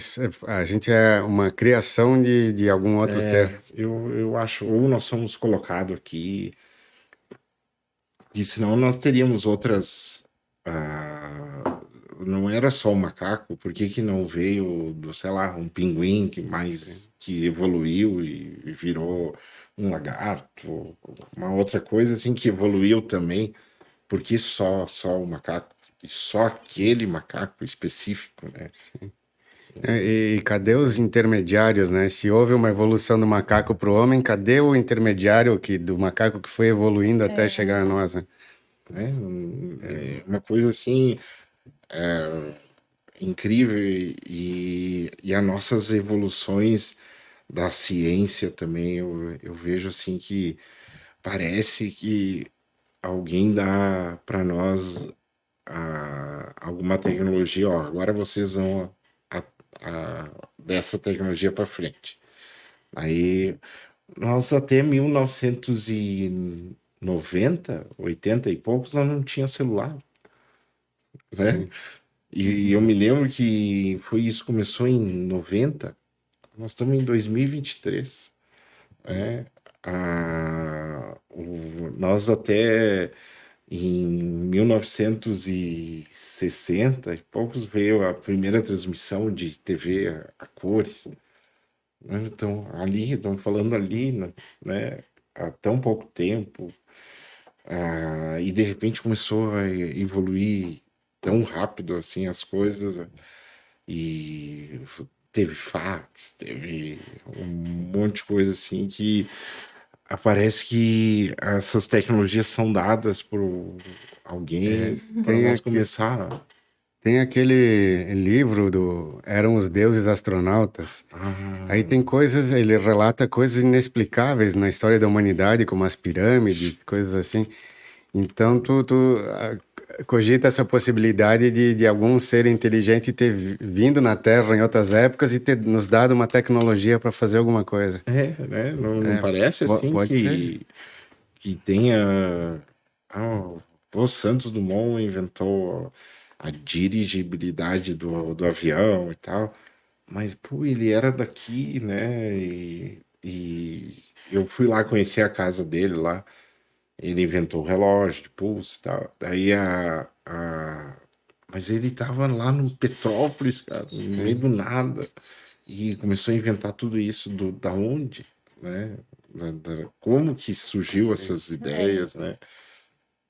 a gente é uma criação de algum outro ser? Eu acho, ou nós somos colocados aqui, e senão nós teríamos outras. Não era só o macaco, por que que não veio do, sei lá, um pinguim que evoluiu e virou um lagarto, uma outra coisa assim que evoluiu também, porque só o macaco e só aquele macaco específico, né? E cadê os intermediários, né? Se houve uma evolução do macaco para o homem, cadê o intermediário do macaco que foi evoluindo até chegar a nós, né? Né? É uma coisa assim incrível e as nossas evoluções da ciência também eu vejo assim que parece que alguém dá para nós alguma tecnologia, ó, agora vocês vão dessa tecnologia para frente. Aí nós até 1990, 80 e poucos, nós não tinha celular, né? Sim. E eu me lembro que foi isso, começou em 90, nós estamos em 2023, né? Nós até em 1960 e poucos veio a primeira transmissão de TV a cores, né? Então, ali, estamos falando ali, né? Há tão pouco tempo, e de repente começou a evoluir tão rápido assim as coisas, e teve fax, teve um monte de coisa assim que parece que essas tecnologias são dadas por alguém para Tem nós aqui, começar. tem aquele livro do Eram os Deuses Astronautas. Aí Ah, tem coisas, ele relata coisas inexplicáveis na história da humanidade, como as pirâmides, coisas assim. Então, cogita essa possibilidade de algum ser inteligente ter vindo na Terra em outras épocas e ter nos dado uma tecnologia para fazer alguma coisa. né? Não parece assim Pode ser. que tenha. O Santos Dumont inventou a dirigibilidade do avião e tal, mas pô, ele era daqui, né? E eu fui lá conhecer a casa dele lá. Ele inventou o relógio de pulso e tal. Daí Mas ele tava lá no Petrópolis, cara, no meio Sim. do nada. E começou a inventar tudo isso da onde, né? Como que surgiu Sim. essas É. ideias, né?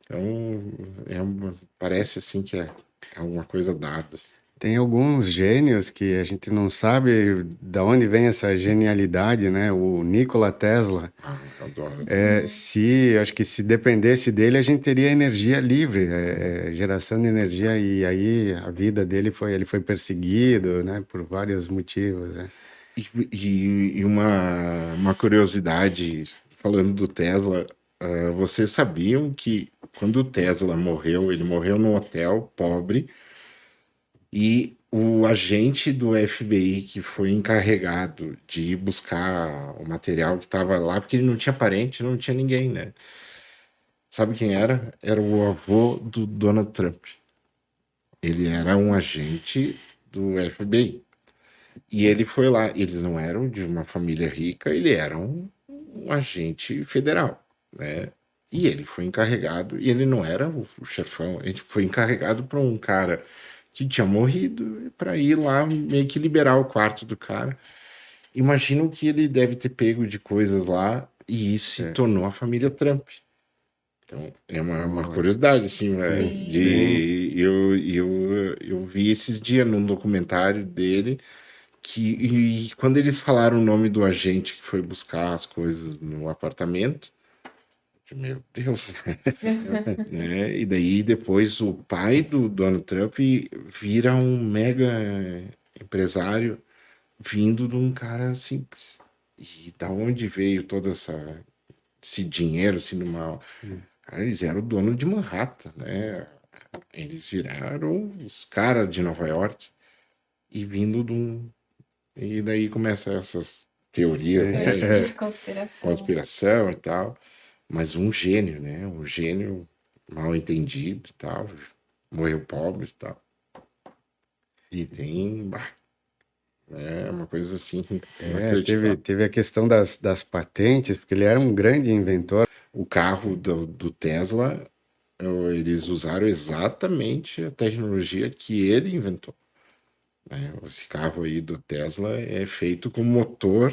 Então, parece assim que é alguma coisa dada, assim. Tem alguns gênios que a gente não sabe da onde vem essa genialidade, né? O Nikola Tesla. Eu adoro. Acho que se dependesse dele, a gente teria energia livre, geração de energia, e aí a vida dele ele foi perseguido, né? Por vários motivos, né? E uma curiosidade, falando do Tesla, vocês sabiam que quando o Tesla morreu, ele morreu num hotel pobre e o agente do FBI que foi encarregado de ir buscar o material que estava lá, porque ele não tinha parente, não tinha ninguém, né? Sabe quem era? Era o avô do Donald Trump. Ele era um agente do FBI. E ele foi lá. Eles não eram de uma família rica, ele era um agente federal, né? E ele foi encarregado, e ele não era o chefão, ele foi encarregado por um cara que tinha morrido para ir lá meio que liberar o quarto do cara. Imagino que ele deve ter pego de coisas lá e isso se tornou a família Trump. Então, é uma curiosidade, assim, né? Eu vi esses dias num documentário dele e quando eles falaram o nome do agente que foi buscar as coisas no apartamento, meu Deus, né? E daí depois o pai do Donald Trump vira um mega empresário vindo de um cara simples. E da onde veio todo esse dinheiro, assim, numa... Cara, eles eram o dono de Manhattan, né? Eles viraram os caras de Nova York e vindo de um... E daí começa essas teorias, né? Conspiração. Conspiração e tal. Mas um gênio, né? Um gênio mal entendido e tal. Morreu pobre e tal. E tem... É uma coisa assim, Teve a questão das patentes, porque ele era um grande inventor. O carro do Tesla, eles usaram exatamente a tecnologia que ele inventou. Né? Esse carro aí do Tesla é feito com motor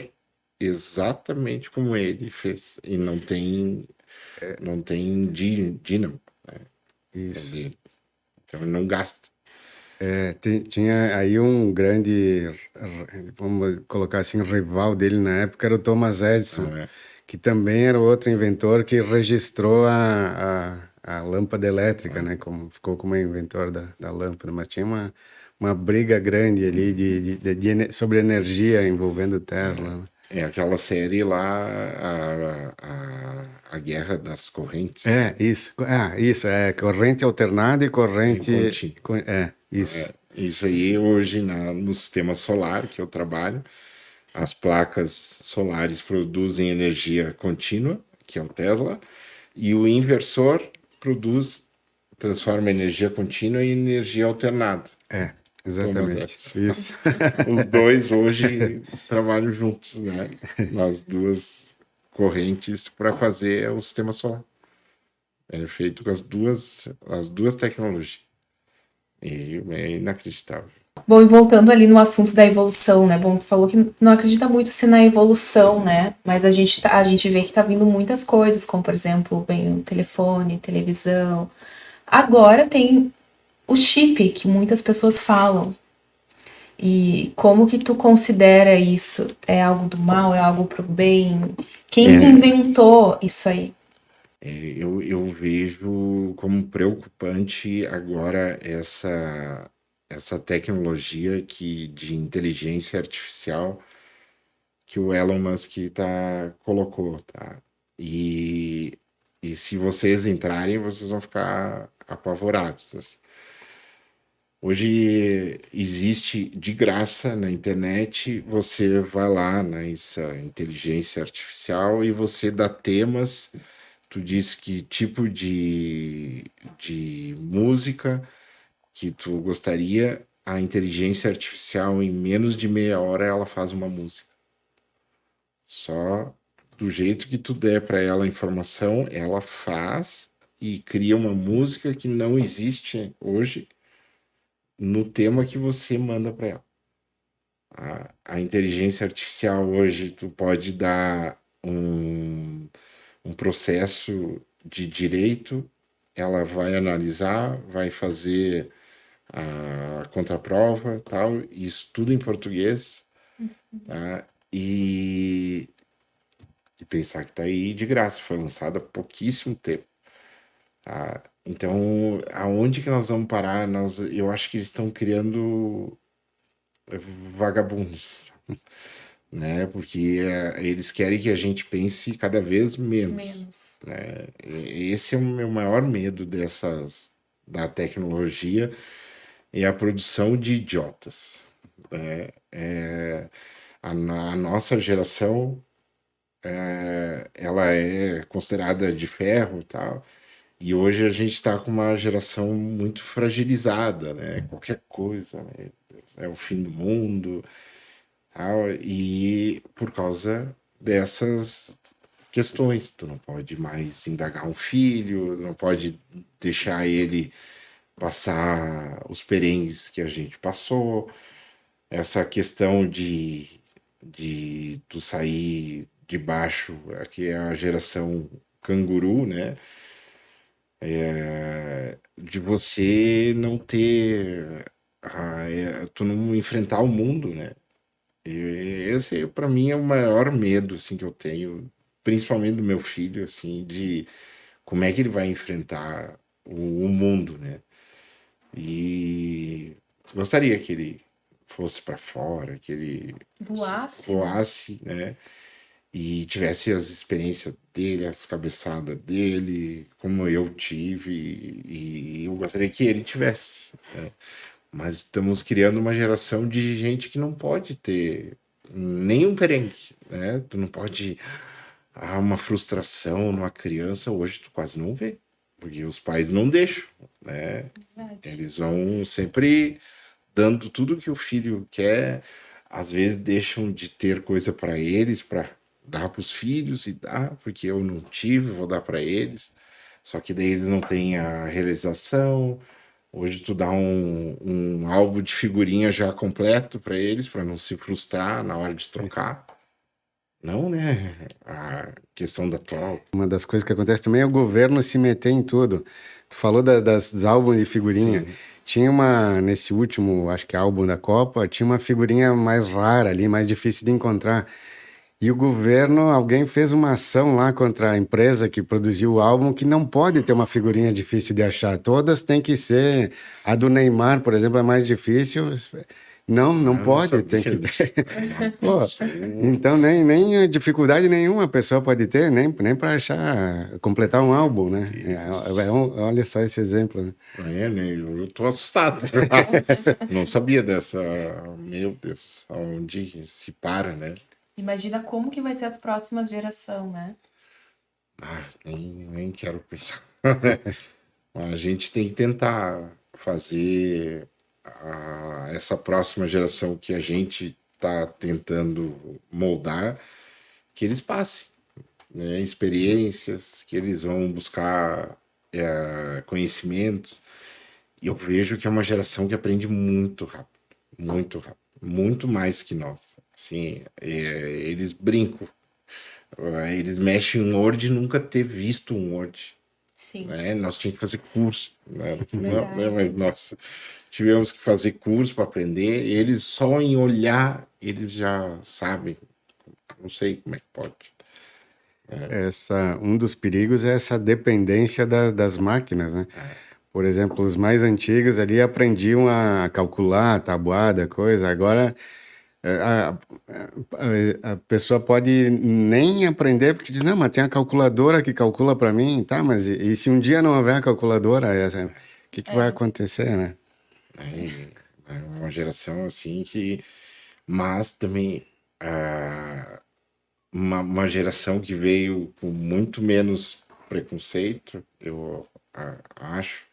exatamente como ele fez. E não tem dínamo. Né? Isso. Então ele não gasta. Tinha aí um grande, vamos colocar assim, rival dele na época, era o Thomas Edison, que também era outro inventor que registrou a lâmpada elétrica, né? Ficou como inventor da lâmpada, mas tinha uma briga grande ali sobre energia envolvendo Tesla. Né? É aquela série lá, a Guerra das Correntes. Isso, corrente alternada e corrente... Isso. Isso aí, hoje, no sistema solar que eu trabalho, as placas solares produzem energia contínua, que é o Tesla, e o inversor transforma energia contínua em energia alternada. Exatamente. Isso. Os dois hoje trabalham juntos, né? Nas duas correntes para fazer o sistema solar. É feito com as duas tecnologias. E é inacreditável. Bom, e voltando ali no assunto da evolução, né? Bom, tu falou que não acredita muito assim na evolução, né? Mas a gente vê que tá vindo muitas coisas, como por exemplo, vem o telefone, televisão. Agora tem o chip, que muitas pessoas falam. E como que tu considera isso? É algo do mal? É algo pro bem? Quem que inventou isso aí? Eu vejo como preocupante agora essa tecnologia de inteligência artificial que o Elon Musk colocou, tá? E se vocês entrarem, vocês vão ficar apavorados, assim. Hoje existe de graça na internet, você vai lá nessa inteligência artificial e você dá temas, tu diz que tipo de música que tu gostaria, a inteligência artificial em menos de meia hora ela faz uma música. Só do jeito que tu der para ela a informação, ela faz e cria uma música que não existe hoje no tema que você manda para ela. A inteligência artificial hoje, tu pode dar um processo de direito, ela vai analisar, vai fazer a contraprova, tal, isso tudo em português, tá? E pensar que tá aí de graça, foi lançado há pouquíssimo tempo. Tá? Então, aonde que nós vamos parar? Eu acho que eles estão criando vagabundos, né? Porque eles querem que a gente pense cada vez menos. Né? Esse é o meu maior medo da tecnologia, é a produção de idiotas. Né? A nossa geração, ela é considerada de ferro e tal. E hoje a gente está com uma geração muito fragilizada, né? Qualquer coisa, né? É o fim do mundo, tal. E por causa dessas questões, tu não pode mais indagar um filho, não pode deixar ele passar os perrengues que a gente passou, essa questão de tu sair de baixo, aqui é a geração canguru, né? De você não ter, tu não enfrentar o mundo, né? E esse, para mim, é o maior medo, assim, que eu tenho, principalmente do meu filho, assim, de como é que ele vai enfrentar o mundo, né? E gostaria que ele fosse para fora, que ele Voasse, né? voasse, né? E tivesse as experiências dele, as cabeçadas dele, como eu tive, e eu gostaria que ele tivesse, né? Mas estamos criando uma geração de gente que não pode ter nenhum perrengue, né? Tu não pode. Há uma frustração numa criança, hoje tu quase não vê, porque os pais não deixam, né? Verdade. Eles vão sempre dando tudo que o filho quer, às vezes deixam de ter coisa para eles, para dar para os filhos e dar, porque eu não tive, vou dar para eles. Só que daí eles não têm a realização. Hoje tu dá um álbum de figurinha já completo para eles, para não se frustrar na hora de trocar. Não, né? A questão da troca. Uma das coisas que acontece também é o governo se meter em tudo. Tu falou dos álbuns de figurinha. Sim. Tinha uma, nesse último, acho que álbum da Copa, tinha uma figurinha mais rara ali, mais difícil de encontrar. E o governo, alguém fez uma ação lá contra a empresa que produziu o álbum que não pode ter uma figurinha difícil de achar. Todas têm que ser. A do Neymar, por exemplo, é mais difícil. Não, não pode, tem que ter. Pô, então, nem dificuldade nenhuma a pessoa pode ter, nem para achar, completar um álbum, né? Olha só esse exemplo, né? Né? Eu tô assustado. Não sabia dessa. Meu Deus, onde se para, né? Imagina como que vai ser as próximas gerações, né? Nem quero pensar. A gente tem que tentar fazer essa próxima geração que a gente está tentando moldar, que eles passem, né, experiências, que eles vão buscar conhecimentos. E eu vejo que é uma geração que aprende muito rápido, muito mais que nós. Assim, eles brincam, eles mexem em Word e nunca ter visto um Word. Sim. Né? Nós tínhamos que fazer curso, né? Verdade. Não, mas nós tivemos que fazer curso para aprender. Eles só em olhar, eles já sabem. Não sei como é que pode. Um dos perigos é essa dependência das máquinas, né? Por exemplo, os mais antigos ali aprendiam a calcular, tabuada, coisa. Agora, a pessoa pode nem aprender porque diz, não, mas tem a calculadora que calcula para mim, tá? Mas e se um dia não houver a calculadora, o que vai acontecer, né? É uma geração assim que... Mas também uma geração que veio com muito menos preconceito, eu acho.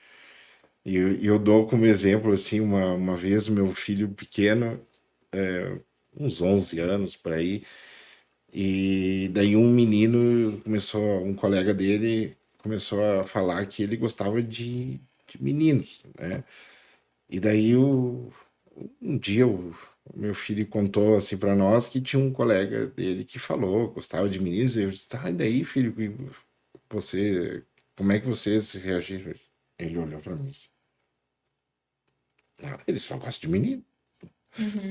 E eu dou como exemplo, assim, uma vez meu filho pequeno, uns 11 anos por aí, e daí um colega dele começou a falar que ele gostava de meninos, né? E daí um dia o meu filho contou assim para nós que tinha um colega dele que falou, gostava de meninos, e eu disse, tá, e daí, filho, como é que vocês reagiram? Ele olhou para mim assim, ele só gosta de menino.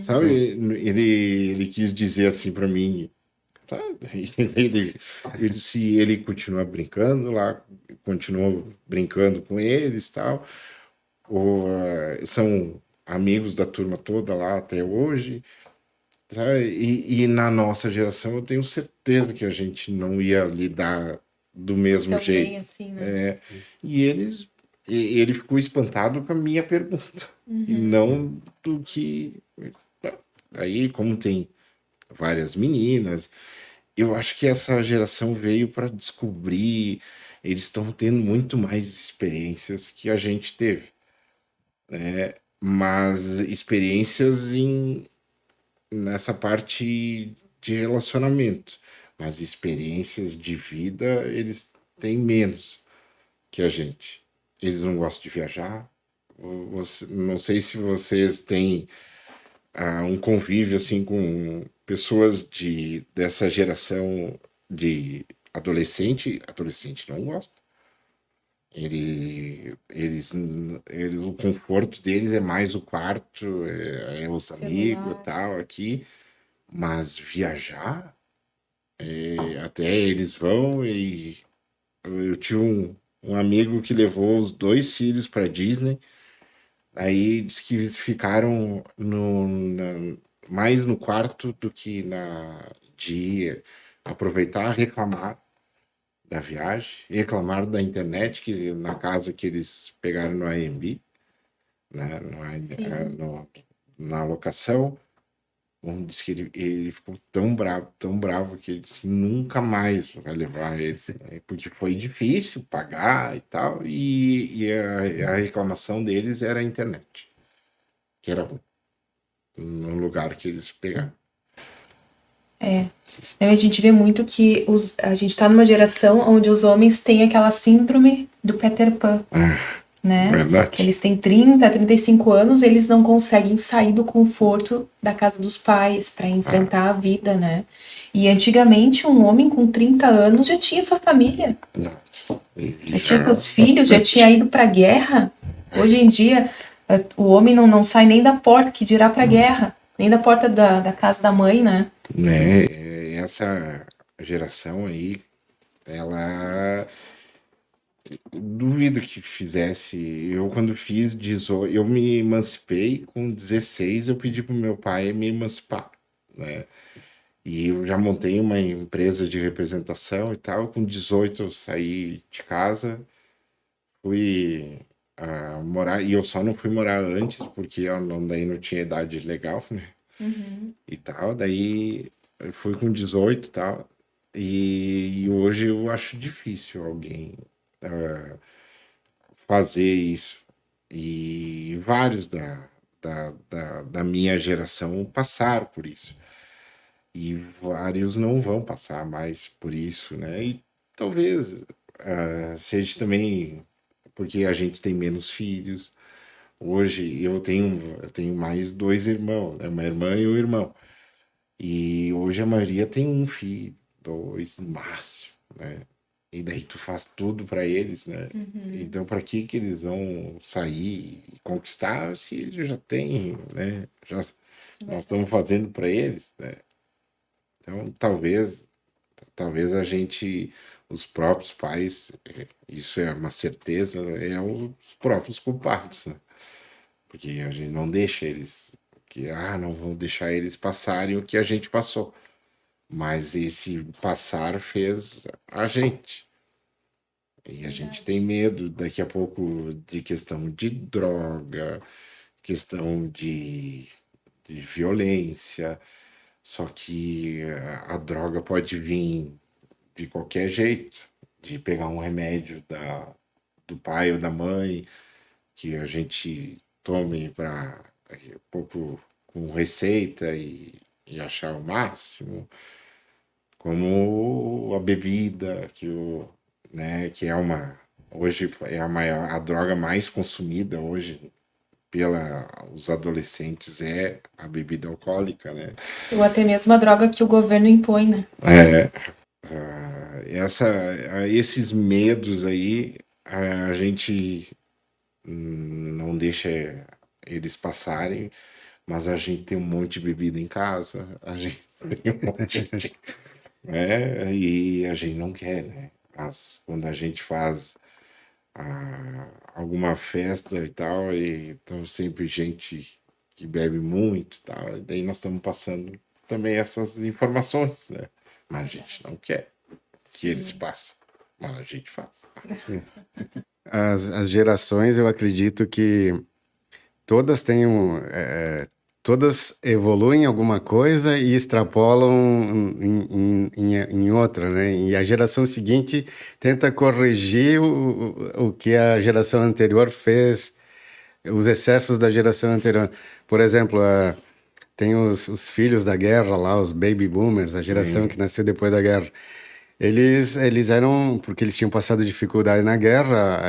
Sabe? Ele quis dizer assim para mim, tá? Ele continua brincando lá, continuou brincando com eles e tal. São amigos da turma toda lá até hoje. Sabe? E na nossa geração eu tenho certeza que a gente não ia lidar do mesmo Também jeito. assim, né? E ele ficou espantado com a minha pergunta. E não do que. Aí, como tem várias meninas, eu acho que essa geração veio para descobrir, eles estão tendo muito mais experiências que a gente teve, mas experiências nessa parte de relacionamento, mas experiências de vida eles têm menos que a gente. Eles não gostam de viajar, Não sei se vocês têm um convívio assim com pessoas dessa geração de adolescente não gosta. O conforto deles é mais o quarto, é os amigos e tal aqui, mas viajar, até eles vão. E eu tinha um amigo que levou os 2 filhos para Disney. Aí diz que eles ficaram mais no quarto do que de aproveitar, reclamar da viagem, reclamar da internet, que na casa que eles pegaram no Airbnb, né, na locação. Diz que ele ficou tão bravo, que ele disse que nunca mais vai levar eles, né, porque foi difícil pagar e tal, e a reclamação deles era a internet, que era ruim, no lugar que eles pegaram. A gente vê muito que a gente tá numa geração onde os homens têm aquela síndrome do Peter Pan, né? Verdade. Que eles têm 30, 35 anos, eles não conseguem sair do conforto da casa dos pais para enfrentar a vida, né? E antigamente um homem com 30 anos já tinha sua família, já tinha seus filhos, já tinha ido pra guerra. Hoje em dia o homem não sai nem da porta, que dirá pra guerra, nem da porta da casa da mãe, né? Essa geração aí, ela duvido que fizesse. Eu, quando fiz 18, eu me emancipei com 16, eu pedi pro meu pai me emancipar, né? E eu já montei uma empresa de representação e tal. Com 18 eu saí de casa, fui morar, e eu só não fui morar antes porque daí não tinha idade legal, né? E tal. Daí eu fui com 18 e tal. E hoje eu acho difícil alguém fazer isso. E vários da minha geração passaram por isso. E vários não vão passar mais por isso, né? E talvez se a gente também, porque a gente tem menos filhos. Hoje eu tenho mais 2 irmãos, né? Uma irmã e um irmão. E hoje a maioria tem um filho, 2 no máximo, né? E daí tu faz tudo para eles, né? Então para que eles vão sair e conquistar se eles já têm, né? Nós estamos fazendo para eles, né? Então talvez a gente, os próprios pais, isso é uma certeza, é os próprios culpados, né? Porque a gente não deixa eles, não vamos deixar eles passarem o que a gente passou. Mas esse passar fez a gente. E a gente tem medo daqui a pouco de questão de droga, questão de violência. Só que a droga pode vir de qualquer jeito, de pegar um remédio do pai ou da mãe, que a gente tome para daqui a pouco com receita e achar o máximo, como a bebida, que é hoje é a droga mais consumida hoje os adolescentes, é a bebida alcoólica, né? Ou até mesmo a droga que o governo impõe, né? Esses medos aí, a gente não deixa eles passarem, mas a gente tem um monte de bebida em casa, a gente tem um monte de, né? E a gente não quer, né? Mas quando a gente faz alguma festa e tal, e então sempre gente que bebe muito e tal, e daí nós estamos passando também essas informações, né? Mas a gente não quer que eles passem, mas a gente faz. As gerações, eu acredito que todas têm todas evoluem em alguma coisa e extrapolam em outra, né? E a geração seguinte tenta corrigir o que a geração anterior fez, os excessos da geração anterior. Por exemplo, tem os filhos da guerra lá, os baby boomers, a geração que nasceu depois da guerra. Eles eram, porque eles tinham passado dificuldade na guerra,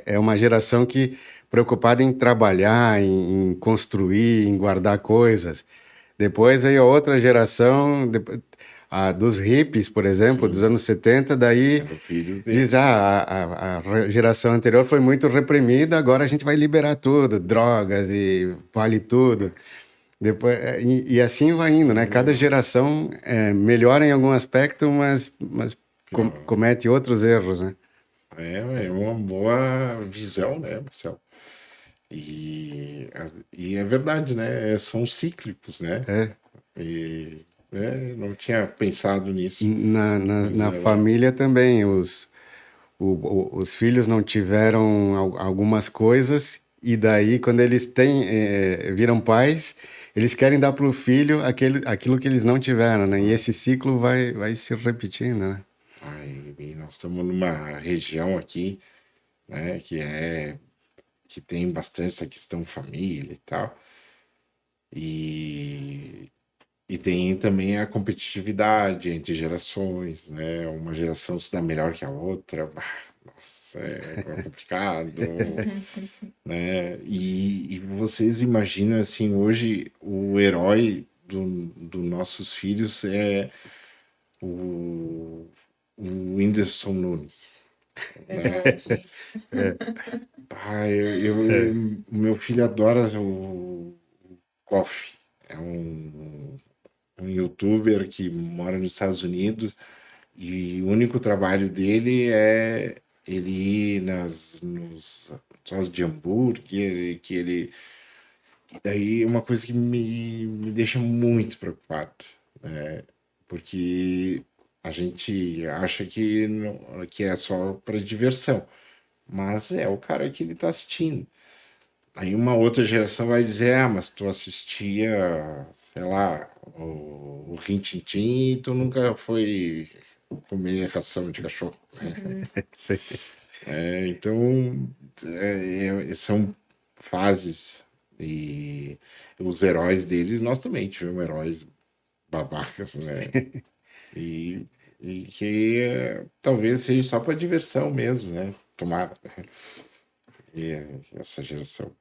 é uma geração que preocupada em trabalhar, em construir, em guardar coisas. Depois veio a outra geração, a dos hippies, por exemplo, dos anos 70, daí Eram filhos dele. diz, a geração anterior foi muito reprimida, agora a gente vai liberar tudo, drogas e vale tudo. Depois, e assim vai indo, né? Cada geração melhora em algum aspecto, mas comete outros erros, né? É uma boa visão, né, Marcelo? E é verdade, né? São cíclicos, né? É. E não tinha pensado nisso. Mas Na família também, os filhos não tiveram algumas coisas, e daí, quando eles viram pais, eles querem dar para o filho aquilo que eles não tiveram, né? E esse ciclo vai se repetindo, né? e nós estamos numa região aqui, né, que tem bastante essa questão família e tal. E, e tem também a competitividade entre gerações, né? Uma geração se dá melhor que a outra. Nossa, é complicado, né? E vocês imaginam, assim, hoje o herói dos nossos filhos é o, o Whindersson Nunes. Verdade. O meu filho adora o Koff. É um youtuber que mora nos Estados Unidos e o único trabalho dele é ele ir nos troços de hambúrguer, que ele. E daí é uma coisa que me deixa muito preocupado, né? Porque a gente acha que, que é só para diversão, mas é o cara que ele está assistindo. Aí uma outra geração vai dizer, mas tu assistia, sei lá, o Rin Tin Tin e tu nunca foi comer ração de cachorro. Sei. Então, são fases e os heróis deles, nós também tivemos heróis babacas, né? E, e que talvez seja só para diversão mesmo, né? Tomara. Essa geração.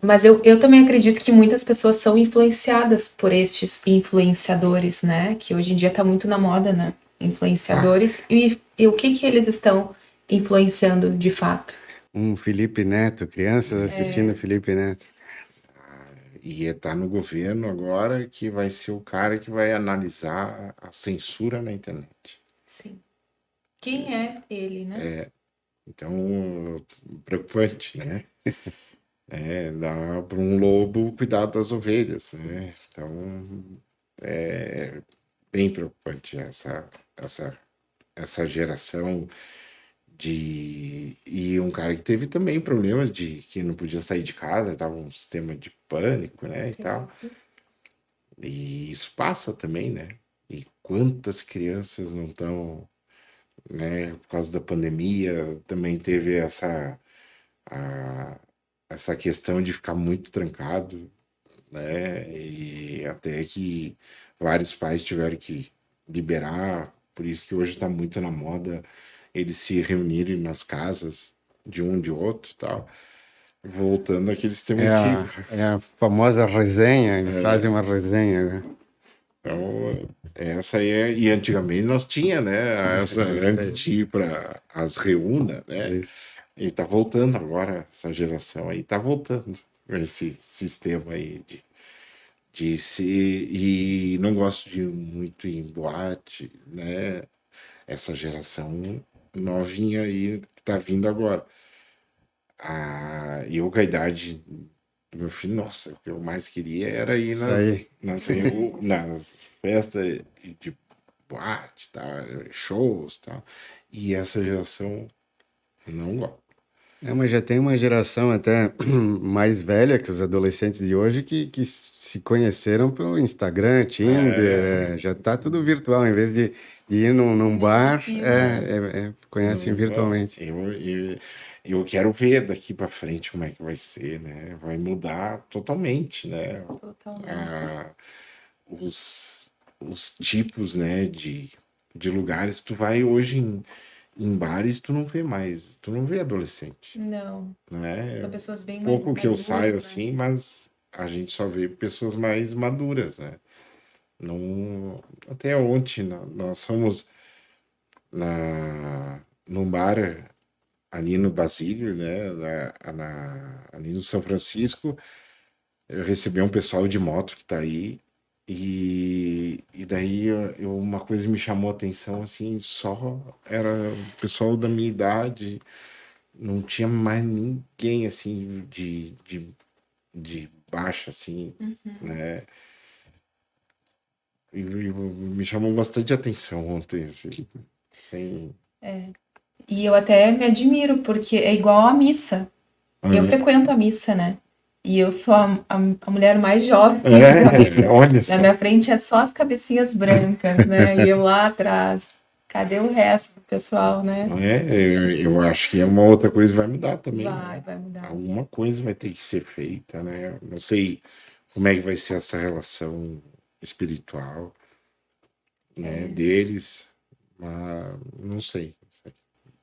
Mas eu também acredito que muitas pessoas são influenciadas por estes influenciadores, né? Que hoje em dia tá muito na moda, né? Influenciadores. E o que eles estão influenciando de fato? Felipe Neto, crianças assistindo Felipe Neto. E está no governo agora que vai ser o cara que vai analisar a censura na internet. Sim. Quem é ele, né? Então, preocupante, né? Dá para um lobo cuidar das ovelhas, né? Então, é bem preocupante essa geração e um cara que teve também problemas de que não podia sair de casa, estava um sistema de pânico, né, e tal. E isso passa também, né? E quantas crianças não estão, né, por causa da pandemia, também teve a- essa questão de ficar muito trancado, né? E até que vários pais tiveram que liberar, por isso que hoje está muito na moda eles se reunirem nas casas de um de outro, e tal, voltando àquele sistema antigo. É a famosa resenha, eles fazem uma resenha, né? Então, essa aí e antigamente nós tinha, né, essa antes de ir para as reúna, né? Isso. E tá voltando agora essa geração aí, tá voltando esse sistema aí de se e não gosto de muito ir em boate, né? Essa geração novinha aí que tá vindo agora. Eu com a idade do meu filho, nossa, o que eu mais queria era ir Isso aí. nas festas de boate, tá? Shows, tá? E essa geração não gosta. Mas já tem uma geração até mais velha que os adolescentes de hoje que se conheceram pelo Instagram, Tinder, já tá tudo virtual. Em vez de ir num bar, conhecem virtualmente. Eu quero ver daqui para frente como é que vai ser, né? Vai mudar totalmente, né? Totalmente. Os tipos, né, de lugares. Tu vai hoje em bares tu não vê mais, tu não vê adolescente, Não, né? são pessoas bem mais Pouco que eu saio maduras, né? assim, mas a gente só vê pessoas mais maduras, né? Não, até ontem nós fomos num bar ali no Basílio, né? Ali no São Francisco, eu recebi um pessoal de moto que tá aí. E daí uma coisa me chamou a atenção, assim, só era o pessoal da minha idade, não tinha mais ninguém, assim, de baixa, assim, né? E me chamou bastante atenção ontem, assim, sem... E eu até me admiro, porque é igual à missa. Eu Hum. frequento a missa, né? E eu sou a mulher mais jovem da missa. Olha Na só. minha frente é só as cabecinhas brancas, né? E eu lá atrás. Cadê o resto do pessoal, né? Eu acho que uma outra coisa vai mudar também, né? Vai mudar. Alguma coisa vai ter que ser feita, né? Não sei como é que vai ser essa relação espiritual, né, deles, mas não sei.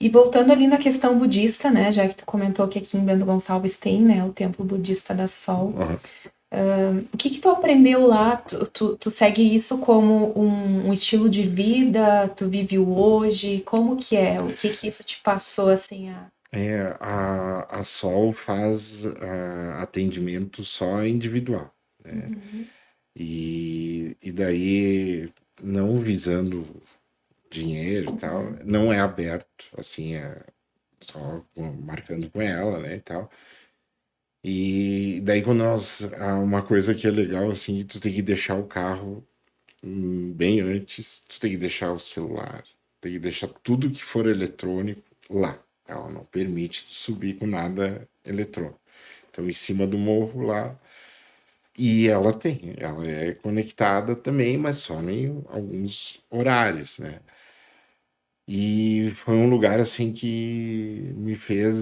E voltando ali na questão budista, né? Já que tu comentou que aqui em Bento Gonçalves tem, né? O Templo Budista da Sol. Aham. O que que tu aprendeu lá? Tu segue isso como um estilo de vida? Tu vive o hoje? Como que é? O que que isso te passou, assim, a... A Sol faz atendimento só individual, né? E daí, não visando dinheiro e tal, não é aberto, assim, é só marcando com ela, né, e tal. E daí quando uma coisa que é legal, assim, tu tem que deixar o carro bem antes, tu tem que deixar o celular, tem que deixar tudo que for eletrônico lá. Ela não permite tu subir com nada eletrônico. Então, em cima do morro lá, e ela é conectada também, mas só em alguns horários, né? E foi um lugar assim que me fez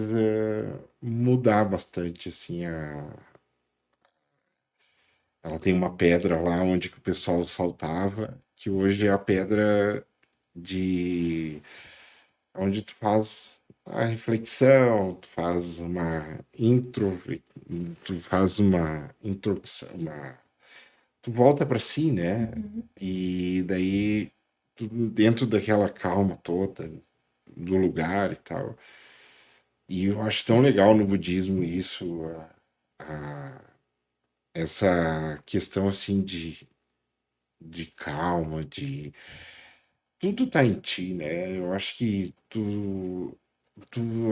mudar bastante assim ela tem uma pedra lá onde que o pessoal saltava, que hoje é a pedra de onde tu faz a reflexão, tu faz uma intro, tu faz uma introdução, tu volta para si, né? E daí dentro daquela calma toda do lugar e tal. E eu acho tão legal no budismo isso, essa questão assim de calma, de tudo tá em ti, né? Eu acho que tu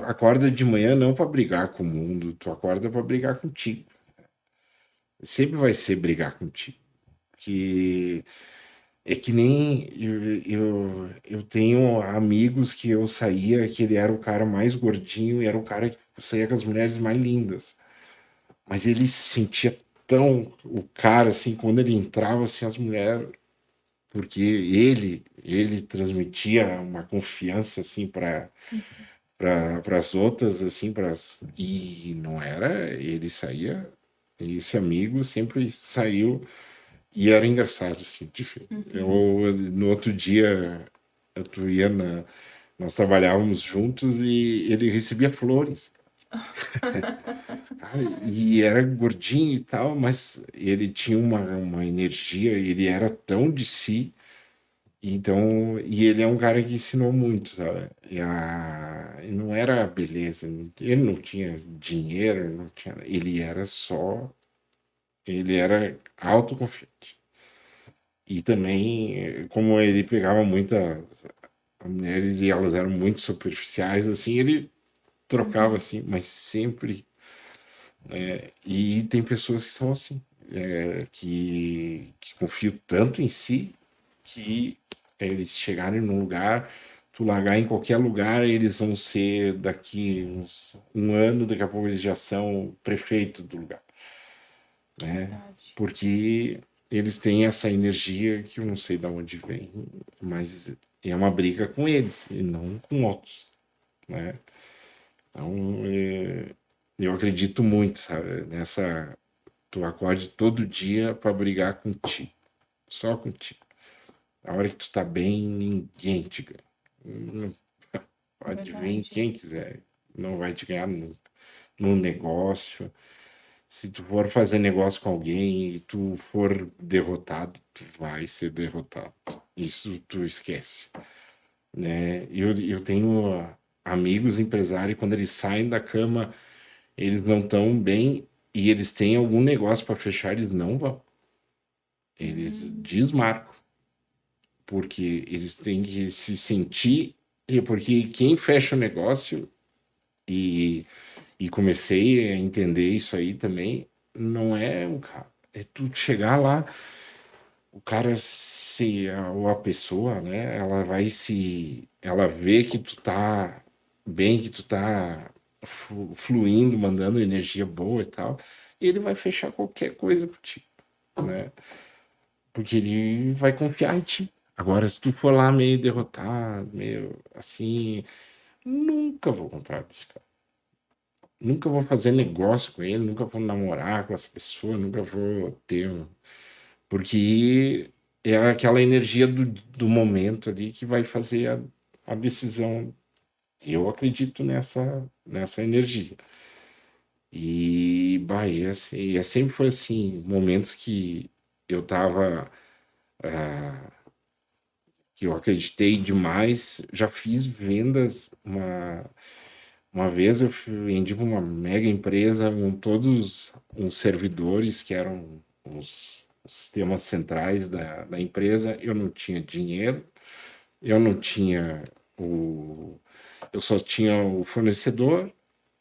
acorda de manhã não para brigar com o mundo, tu acorda para brigar contigo. Sempre vai ser brigar contigo. Que é que nem eu tenho amigos que eu saía, que ele era o cara mais gordinho e era o cara que saía com as mulheres mais lindas. Mas ele se sentia tão o cara assim quando ele entrava assim as mulheres, porque ele transmitia uma confiança assim para as outras assim e não era, ele saía, esse amigo sempre saiu e era engraçado assim, eu no outro dia eu ia nós trabalhávamos juntos e ele recebia flores. Cara, e era gordinho e tal, mas ele tinha uma energia, ele era tão de si, então, e ele é um cara que ensinou muito, sabe? E não era beleza, ele não tinha dinheiro, não tinha, ele era autoconfiante. E também, como ele pegava muitas mulheres e elas eram muito superficiais, assim, ele trocava assim, mas sempre. E tem pessoas que são assim, que confiam tanto em si que eles chegarem num lugar, tu largar em qualquer lugar, eles vão ser daqui um ano, daqui a pouco eles já são prefeito do lugar, né? Verdade. Porque eles têm essa energia que eu não sei de onde vem, mas é uma briga com eles e não com outros, né? Então, eu acredito muito, sabe, nessa. Tu acorde todo dia para brigar contigo, só contigo. A hora que tu tá bem, ninguém te ganha. Pode vir Verdade. quem quiser, não vai te ganhar nunca. Num negócio, se tu for fazer negócio com alguém e tu for derrotado, tu vai ser derrotado. Isso tu esquece, né? Eu tenho amigos empresários, quando eles saem da cama, eles não estão bem e eles têm algum negócio para fechar, eles não vão. Eles desmarcam, porque eles têm que se sentir, e porque quem fecha o negócio, e, e comecei a entender isso aí também, não é o cara, é tu chegar lá, o cara se, ou a pessoa, né, ela vê que tu tá bem, que tu tá fluindo, mandando energia boa e tal, e ele vai fechar qualquer coisa por ti, né? Porque ele vai confiar em ti. Agora, se tu for lá meio derrotado, meio assim, nunca vou comprar desse cara. Nunca vou fazer negócio com ele, nunca vou namorar com essa pessoa, nunca vou ter. Porque é aquela energia do momento ali que vai fazer a decisão. Eu acredito nessa energia. E, bah, sempre foi assim, momentos que eu tava. Que eu acreditei demais. Já fiz vendas. Uma vez eu vendi para uma mega empresa com todos uns servidores que eram os sistemas centrais da empresa. Eu não tinha dinheiro, eu não tinha o. Eu só tinha o fornecedor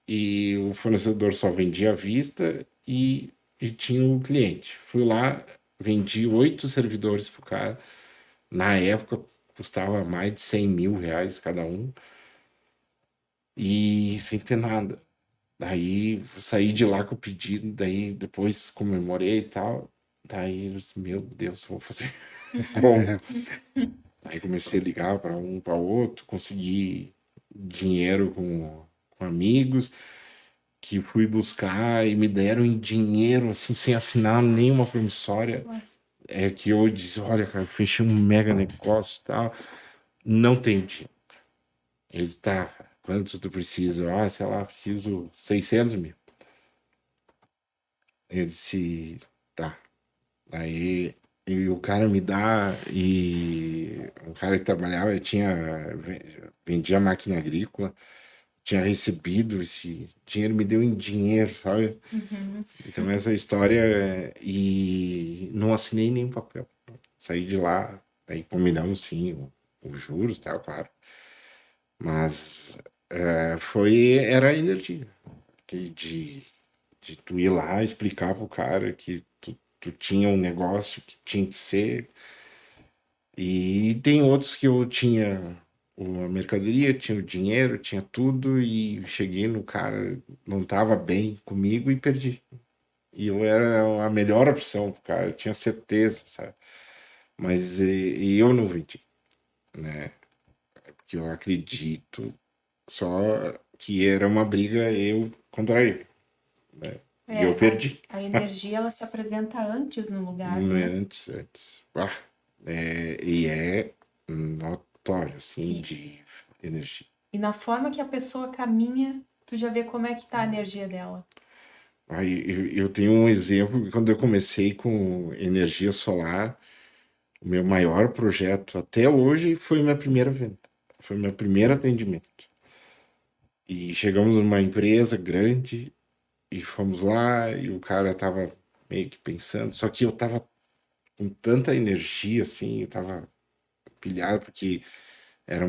e o fornecedor só vendia à vista e tinha o cliente. Fui lá, vendi 8 servidores para o cara. Na época custava mais de 100 mil reais cada um e sem ter nada. Daí saí de lá com o pedido, daí depois comemorei e tal. Daí, eu disse, meu Deus, vou fazer como? Aí comecei a ligar para um para outro, consegui dinheiro com amigos que fui buscar e me deram em dinheiro assim sem assinar nenhuma promissória. É que eu disse, olha, cara, eu fechei um mega negócio e tal, não tenho dinheiro. Eles, tá, quanto tu precisa? Ah, sei lá, preciso 600 mil. Ele disse, tá. Aí e o cara me dá, e um cara que trabalhava, vendia máquina agrícola, tinha recebido esse dinheiro, me deu em dinheiro, sabe? Então essa história, e não assinei nenhum papel. Saí de lá, aí combinamos sim, os juros, tal, claro. Mas era a energia de tu ir lá explicar pro cara que tu tinha um negócio que tinha que ser. E tem outros que eu tinha a mercadoria, tinha o dinheiro, tinha tudo, e cheguei no cara, não tava bem comigo e perdi. E eu era a melhor opção pro cara, eu tinha certeza, sabe? Mas e eu não vendi, né? Porque eu acredito só que era uma briga eu contra ele, né? E eu perdi. A energia ela se apresenta antes no lugar, né? Antes. Ah, e é notório, assim, de energia. E na forma que a pessoa caminha, tu já vê como é que tá a energia dela. Aí eu tenho um exemplo, quando eu comecei com energia solar, o meu maior projeto até hoje foi minha primeira venda. Foi meu primeiro atendimento. E chegamos numa empresa grande e fomos lá e o cara tava meio que pensando, só que eu tava com tanta energia assim, eu tava pilhado porque era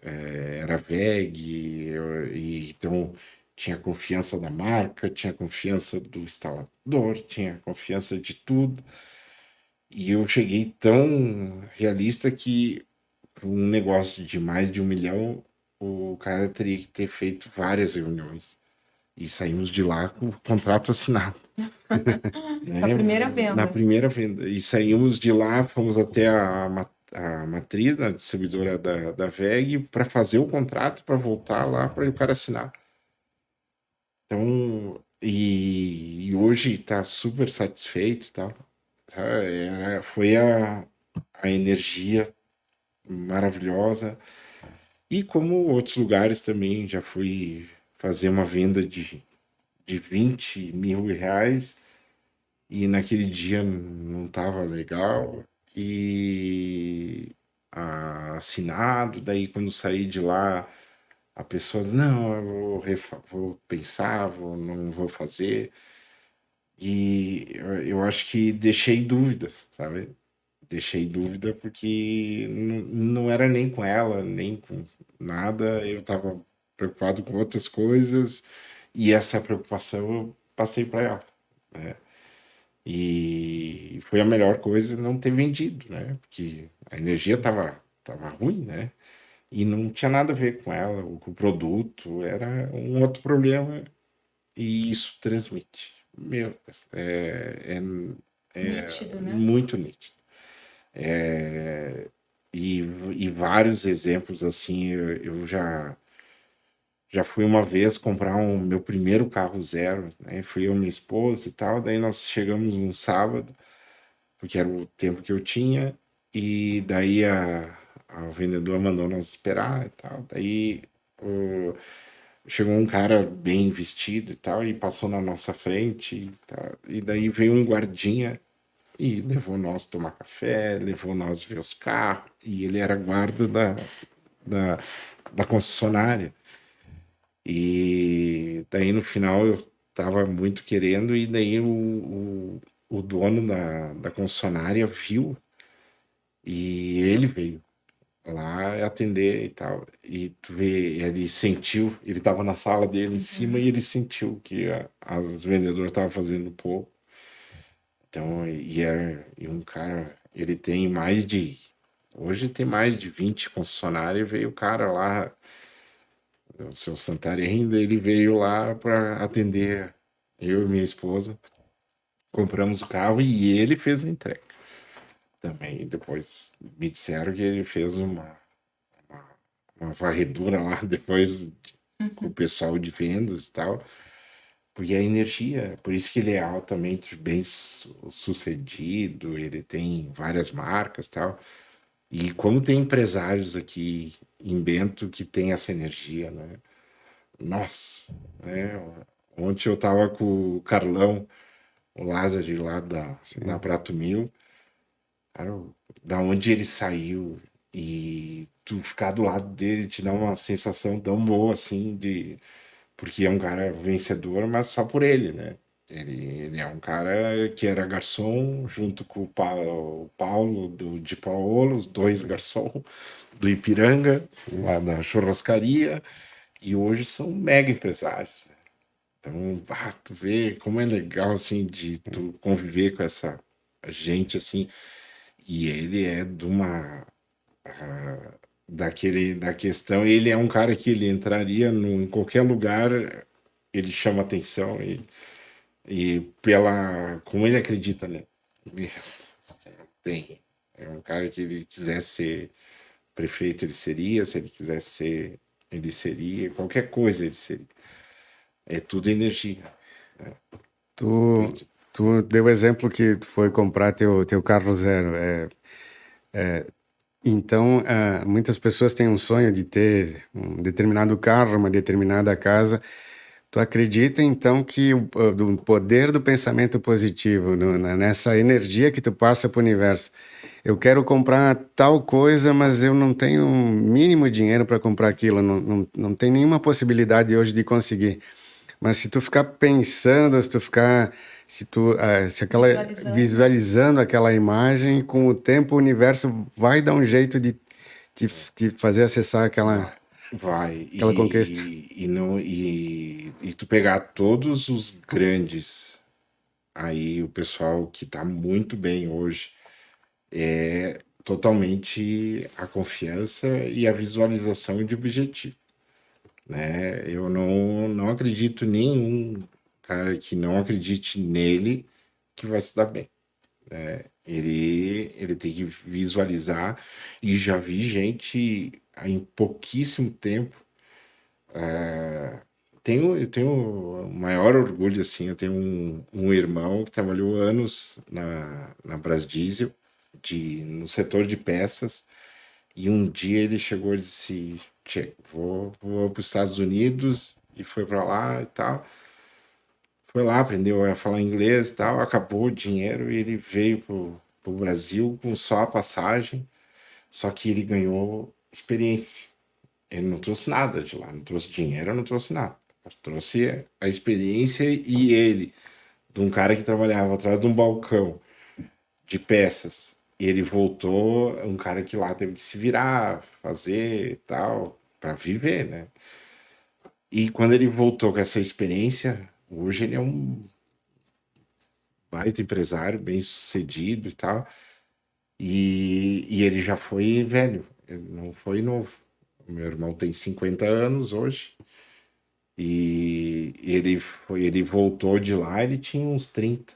era VEG, e então tinha confiança da marca, tinha confiança do instalador, tinha confiança de tudo. E eu cheguei tão realista que um negócio de mais de 1 milhão, o cara teria que ter feito várias reuniões. E saímos de lá com o contrato assinado. A Né? primeira venda. Na primeira venda. E saímos de lá, fomos até a matriz, a distribuidora da VEG, para fazer o contrato, para voltar lá para o cara assinar. Então, e hoje está super satisfeito, tá? Foi a energia maravilhosa. E como outros lugares também, já fui fazer uma venda de 20 mil reais e naquele dia não estava legal e assinado. Daí, quando saí de lá, a pessoa diz: Não, eu vou pensar, não vou fazer. E eu acho que deixei dúvida, sabe? Deixei dúvida porque não era nem com ela, nem com nada. Eu estava preocupado com outras coisas e essa preocupação eu passei para ela, né? E foi a melhor coisa não ter vendido, né? Porque a energia tava ruim, né? E não tinha nada a ver com ela, com o produto, era um outro problema e isso transmite. Meu Deus, Nítido, né? muito nítido. É, e, e vários exemplos assim, eu já fui uma vez comprar meu primeiro carro zero, né? Fui eu e minha esposa e tal, daí nós chegamos um sábado, porque era o tempo que eu tinha, e daí a vendedora mandou nós esperar e tal, daí o- chegou um cara bem vestido e tal, e passou na nossa frente e tal, e daí veio um guardinha e levou nós tomar café, levou nós ver os carros, e ele era guarda da, da concessionária. E daí no final eu tava muito querendo, e daí o dono da concessionária viu e ele veio lá atender e tal. E tu vê, ele sentiu, ele tava na sala dele em cima e ele sentiu que as vendedoras estavam fazendo pouco. Então, e um cara, ele tem mais de. Hoje tem mais de 20 concessionárias, e veio o cara lá, o seu Santarém, daí ele veio lá para atender eu e minha esposa. Compramos o carro e ele fez a entrega. Também depois me disseram que ele fez uma varredura lá depois com o pessoal de vendas e tal. Porque a energia, por isso que ele é altamente bem sucedido, ele tem várias marcas e tal. E como tem empresários aqui em Bento que tem essa energia, né? Nossa, né? Ontem eu tava com o Carlão, o Lázaro lá da Prato Mil, cara, da onde ele saiu e tu ficar do lado dele te dá uma sensação tão boa assim de porque é um cara vencedor, mas só por ele, né? Ele é um cara que era garçom junto com o Paulo de Paolo, os dois garçom do Ipiranga, lá da churrascaria, e hoje são mega empresários, né? Então, tu vê como é legal, assim, de tu conviver com essa gente, assim, e ele é de uma da questão, ele é um cara que ele entraria em qualquer lugar, ele chama atenção e pela como ele acredita, né? Meu, tem. É um cara que ele quisesse ser prefeito, ele seria, se ele quisesse ser, ele seria, qualquer coisa ele seria. É tudo energia. Tu, tu deu exemplo que tu foi comprar teu carro zero. Então, muitas pessoas têm um sonho de ter um determinado carro, uma determinada casa. Tu acredita, então, que do poder do pensamento positivo, nessa energia que tu passa para o universo? Eu quero comprar tal coisa, mas eu não tenho um mínimo dinheiro para comprar aquilo, não tem nenhuma possibilidade hoje de conseguir. Mas se tu ficar pensando, se aquela visualizando aquela imagem, com o tempo o universo vai dar um jeito de fazer acessar Vai. aquela conquista. E não e tu pegar todos os grandes aí, o pessoal que tá muito bem hoje, é totalmente a confiança e a visualização de objetivo, né? Eu não acredito em nenhum cara que não acredite nele que vai se dar bem. Ele tem que visualizar, e já vi gente em pouquíssimo tempo. Eu tenho o maior orgulho, assim, eu tenho um irmão que trabalhou anos na Brasdiesel, no setor de peças, e um dia ele chegou e disse: chega, vou para os Estados Unidos, e foi para lá e tal. Foi lá, aprendeu a falar inglês e tal, acabou o dinheiro e ele veio pro Brasil com só a passagem, só que ele ganhou experiência. Ele não trouxe nada de lá, não trouxe dinheiro, não trouxe nada. Mas trouxe a experiência e ele, de um cara que trabalhava atrás de um balcão de peças. E ele voltou, um cara que lá teve que se virar, fazer e tal, para viver, né? E quando ele voltou com essa experiência, hoje ele é um baita empresário, bem sucedido e tal. E ele já foi velho, ele não foi novo. O meu irmão tem 50 anos hoje. E ele voltou de lá, ele tinha uns 30,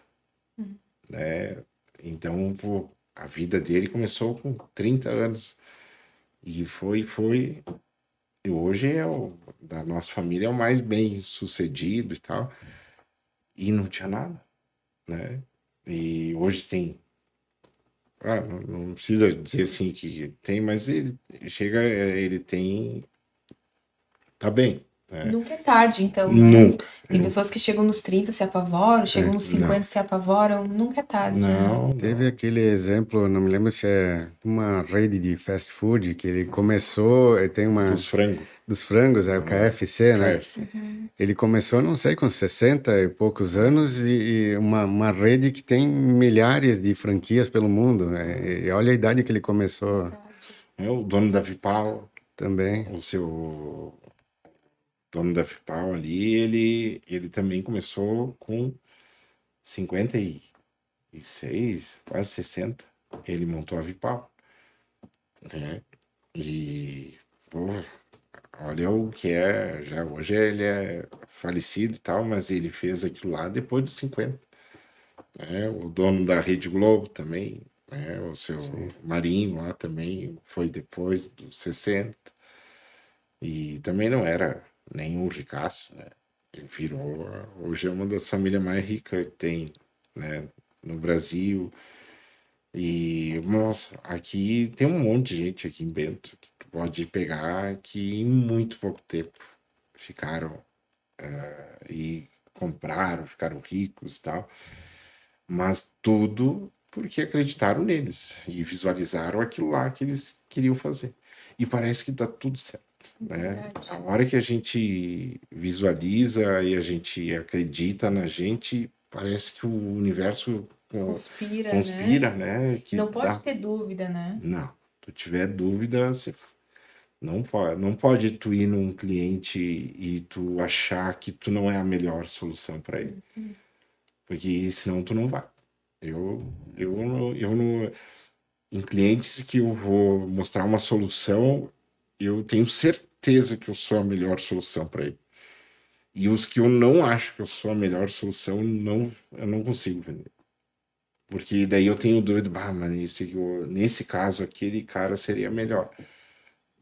né? Então, pô, a vida dele começou com 30 anos. E e hoje da nossa família é o mais bem sucedido e tal. E não tinha nada, né? E hoje tem. Não precisa dizer assim que tem, mas ele tem. Tá bem, né? Nunca é tarde, então, né? Nunca. Tem pessoas que chegam nos 30 se apavoram, chegam nos 50 Não. se apavoram. Nunca é tarde, né? Não, Teve aquele exemplo, não me lembro se é uma rede de fast food que ele começou, ele tem uma dos frangos. dos frangos, é o KFC, né? KFC. Ele começou, não sei, com 60 e poucos anos e uma rede que tem milhares de franquias pelo mundo, né? E olha a idade que ele começou O dono da Vipal, também. o seu dono da Vipal ali, ele também começou com 56, quase 60. Ele montou a Vipal, né? E, pô, olha o que é, já hoje ele é falecido e tal, mas ele fez aquilo lá depois dos 50, né? O dono da Rede Globo também, né? O seu Marinho lá também foi depois dos 60. E também não era nenhum ricaço, né? Ele virou, hoje é uma das famílias mais ricas que tem, né, no Brasil. E, nossa, aqui tem um monte de gente aqui em Bento que tu pode pegar que em muito pouco tempo ficaram e compraram, ficaram ricos e tal. Mas tudo porque acreditaram neles e visualizaram aquilo lá que eles queriam fazer. E parece que tá tudo certo, né? Verdade. A hora que a gente visualiza e a gente acredita na gente, parece que o universo conspira, né? Que Não pode dá. ter dúvida, né? Não, tu tiver dúvida, você não pode tu ir num cliente e tu achar que tu não é a melhor solução para ele. Porque senão tu não vai. Eu não, em clientes que eu vou mostrar uma solução, eu tenho certeza que eu sou a melhor solução para ele. E os que eu não acho que eu sou a melhor solução, eu não consigo vender. Porque daí eu tenho dúvida, mas nesse caso, aquele cara seria melhor.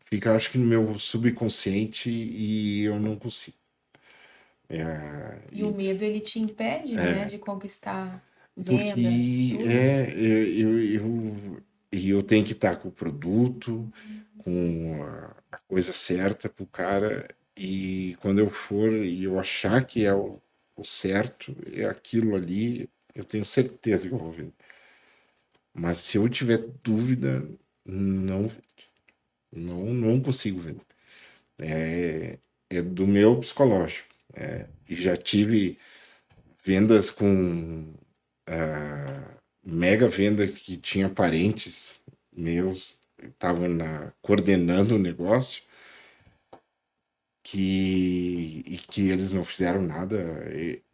Fica, acho que no meu subconsciente e eu não consigo. E o medo, ele te impede, né, de conquistar vendas, Porque tudo. eu tenho que estar com o produto, com a coisa certa para o cara, e quando eu for e eu achar que é o certo, é aquilo ali, eu tenho certeza que eu vou vender. Mas se eu tiver dúvida, não, não consigo vender. É do meu psicológico. E já tive vendas com mega venda que tinha parentes meus estavam coordenando o negócio e que eles não fizeram nada.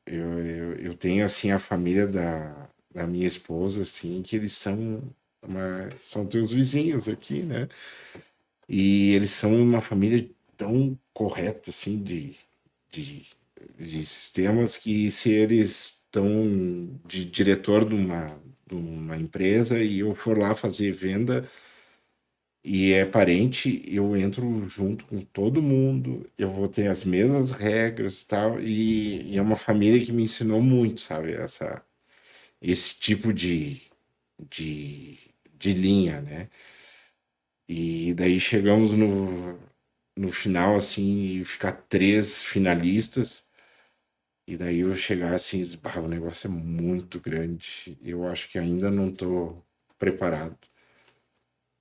Eu tenho assim a família da minha esposa assim que eles são teus vizinhos aqui, né? E eles são uma família tão correta assim de, de sistemas que se eles estão de diretor de uma empresa e eu for lá fazer venda e é parente, eu entro junto com todo mundo, eu vou ter as mesmas regras e tal, e é uma família que me ensinou muito, sabe, esse tipo de linha, né? E daí chegamos no final, assim, ficar 3 finalistas, e daí eu chegar assim, e dizer, "Bah, o negócio é muito grande, eu acho que ainda não tô preparado."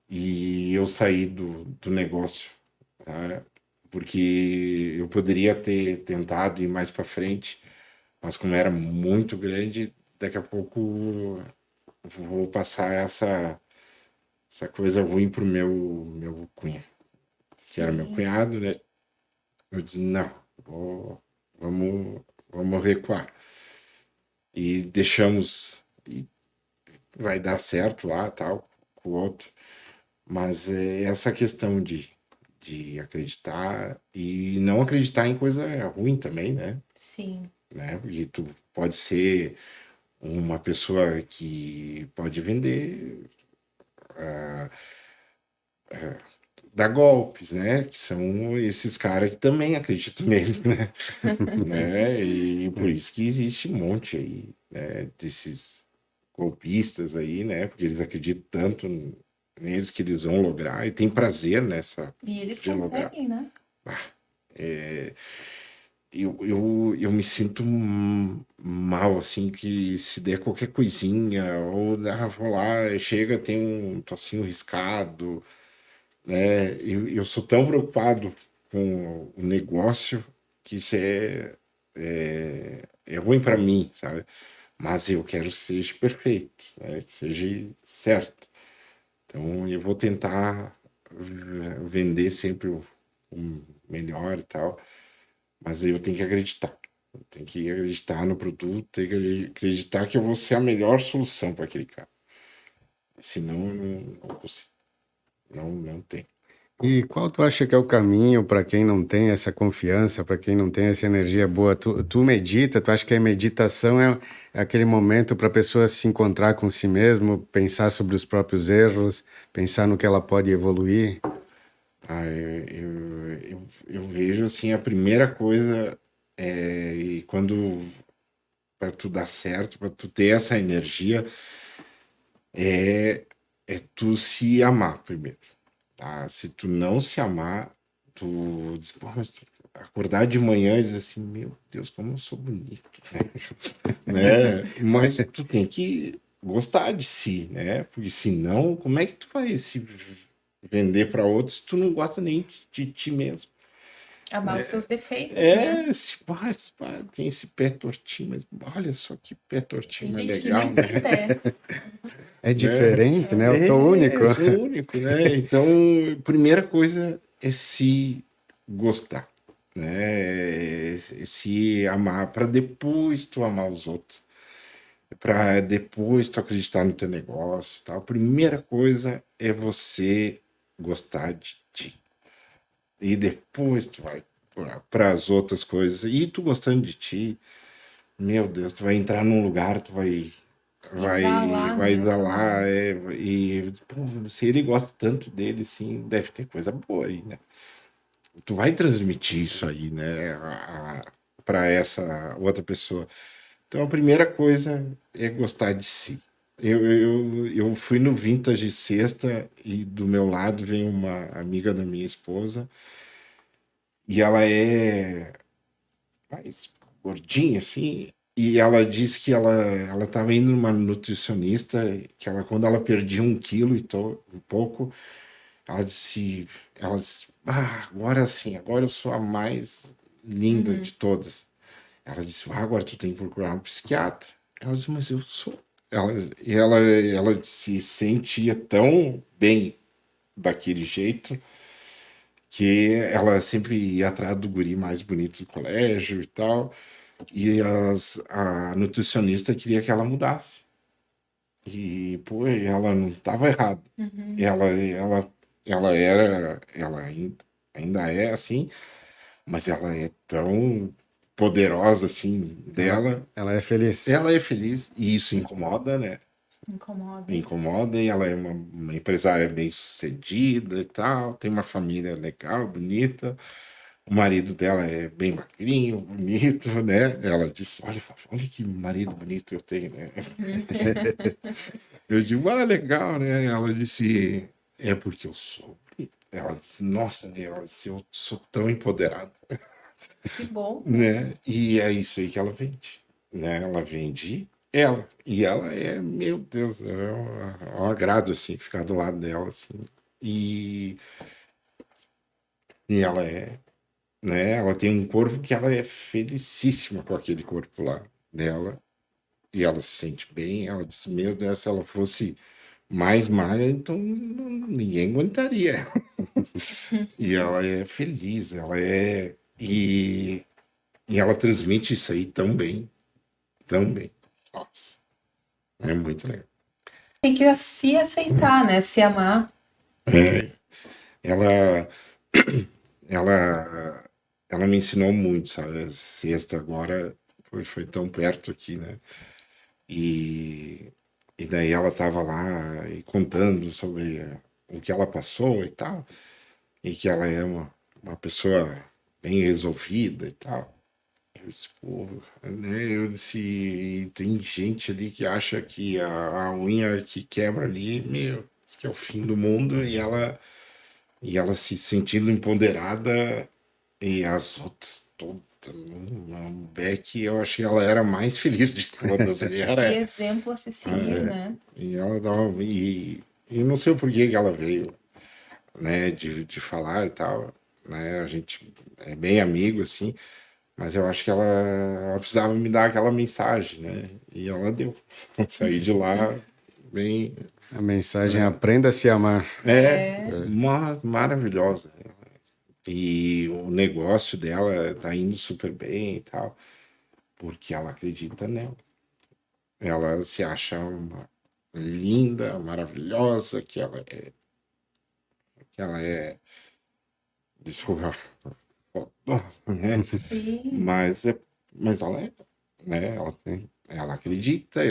E eu saí do negócio, tá? Porque eu poderia ter tentado ir mais para frente, mas como era muito grande, daqui a pouco vou passar essa coisa ruim pro meu cunhado, que era meu Sim. cunhado, né? Eu disse, não, vamos, vamos recuar. E deixamos, e vai dar certo lá, tal, com o outro. Mas é essa questão de acreditar e não acreditar em coisa ruim também, né? Sim. Né? Porque tu pode ser uma pessoa que pode vender, dar golpes, né? Que são esses caras que também acreditam neles, né? Né? E por isso que existe um monte aí, né? Desses golpistas aí, né? Porque eles acreditam tanto neles que eles vão lograr e tem prazer nessa E eles de lograr. conseguem, né? Eu me sinto mal, assim, que se der qualquer coisinha, ou vou lá, chega, tem um tocinho riscado, né? Eu sou tão preocupado com o negócio que isso é ruim para mim, sabe? Mas eu quero que seja perfeito, né? Que seja certo. Então eu vou tentar vender sempre o melhor e tal, mas eu tenho que acreditar. Eu tenho que acreditar no produto, tenho que acreditar que eu vou ser a melhor solução para aquele cara. Senão eu não consigo. Não tem. E qual tu acha que é o caminho para quem não tem essa confiança, para quem não tem essa energia boa? Tu medita, tu acha que a meditação é aquele momento para a pessoa se encontrar com si mesmo, pensar sobre os próprios erros, pensar no que ela pode evoluir? Eu vejo assim, a primeira coisa e quando para tu dar certo, para tu ter essa energia, é tu se amar primeiro, tá? Se tu não se amar, tu diz, pô, mas acordar de manhã e dizer assim, meu Deus, como eu sou bonito, né? Mas tu tem que gostar de si, né? Porque senão, como é que tu vai se vender para outros se tu não gosta nem de ti mesmo? Amar os seus defeitos, né? É, tipo, tem esse pé tortinho, mas olha só que pé tortinho Tem mais gente que legal, nem tem né? pé. É Né? diferente, né? Eu sou único. Eu sou único, né? Então, primeira coisa é se gostar, né? É se amar para depois tu amar os outros, para depois tu acreditar no teu negócio, tal. A primeira coisa é você gostar de ti e depois tu vai para as outras coisas. E tu gostando de ti, meu Deus, tu vai entrar num lugar, tu Exalar, vai né? exalar, e pô, se ele gosta tanto dele, sim, deve ter coisa boa aí, né? Tu vai transmitir isso aí, né, para essa outra pessoa. Então a primeira coisa é gostar de si. Eu fui no Vintage sexta e do meu lado vem uma amiga da minha esposa e ela é mais gordinha, assim. E ela disse que ela estava indo numa nutricionista, que ela, quando ela perdia 1 quilo um pouco, ela disse, agora sim, agora eu sou a mais linda de Uhum. todas. Ela disse, agora tu tem que procurar um psiquiatra. Ela disse, mas eu sou. Ela se sentia tão bem daquele jeito que ela sempre ia atrás do guri mais bonito do colégio e tal. E a nutricionista queria que ela mudasse. E, pô, ela não estava errada. Uhum. Ela ainda é assim, mas ela é tão poderosa assim Ela, dela. ela é feliz. Ela é feliz e isso incomoda, né? Incomoda. Incomoda e ela é uma empresária bem sucedida e tal, tem uma família legal, bonita. O marido dela é bem magrinho, bonito, né? Ela disse: olha que marido bonito eu tenho, né? Eu digo: legal, né? Ela disse: é porque eu sou bonito. ela disse, nossa, ela disse, eu sou tão empoderada, Que bom. né? E é isso aí que ela vende, né? Ela vende ela. E ela é, meu Deus, é um agrado, assim, ficar do lado dela, assim. E, e ela é, né? Ela tem um corpo que ela é felicíssima com aquele corpo lá dela. E ela se sente bem. Ela disse, meu Deus, se ela fosse mais magra, então ninguém aguentaria. E ela é feliz, ela é... E ela transmite isso aí tão bem, tão bem. Nossa, é muito legal. Tem que se aceitar, né? Se amar. Ela, ela me ensinou muito, sabe? A sexta agora foi tão perto aqui, né? E, e daí ela tava lá e contando sobre o que ela passou e tal, e que ela é uma pessoa bem resolvida e tal. Eu disse, pô, né? Eu disse, tem gente ali que acha que a unha que quebra ali, meu, isso que é o fim do mundo, e ela se sentindo empoderada, e as outras todas, no Beck, eu achei que ela era a mais feliz de todas. Ali Que era, exemplo a se seguir, né? e ela dava, e eu não sei o porquê que ela veio, né, de falar e tal, né, a gente é bem amigo, assim, mas eu acho que ela precisava me dar aquela mensagem, né, e ela deu. Saí de lá bem, A mensagem é aprenda a se amar. maravilhosa. E o negócio dela tá indo super bem e tal, porque ela acredita nela. Ela se acha uma linda, maravilhosa, que ela é, desculpa, né? Sim. Mas ela é, né? Ela acredita,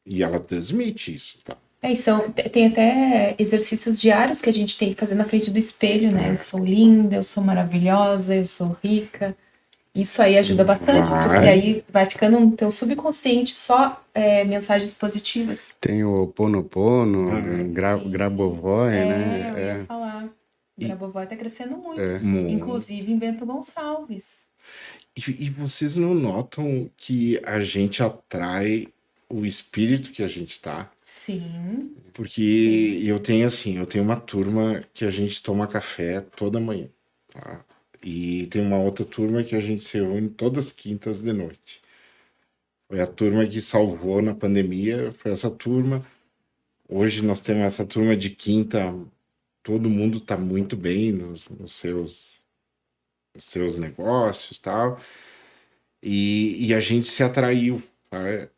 e ela transmite isso, tá? É, tem até exercícios diários que a gente tem que fazer na frente do espelho, né? Eu sou linda, eu sou maravilhosa, eu sou rica. Isso aí ajuda bastante, porque Vai, aí vai ficando no teu subconsciente só mensagens positivas. Tem o Ponopono, Sim. Grabovoi, Eu ia né? falar. O e, Grabovoi tá crescendo muito. mu- Inclusive em Bento Gonçalves. e vocês não notam que a gente atrai o espírito que a gente tá? Sim, Porque sim. eu tenho uma turma que a gente toma café toda manhã, tá? E tem uma outra turma que a gente se reúne todas as quintas de noite. Foi a turma que salvou na pandemia, foi essa turma. Hoje nós temos essa turma de quinta, todo mundo está muito bem nos seus negócios e tal. E a gente se atraiu, sabe?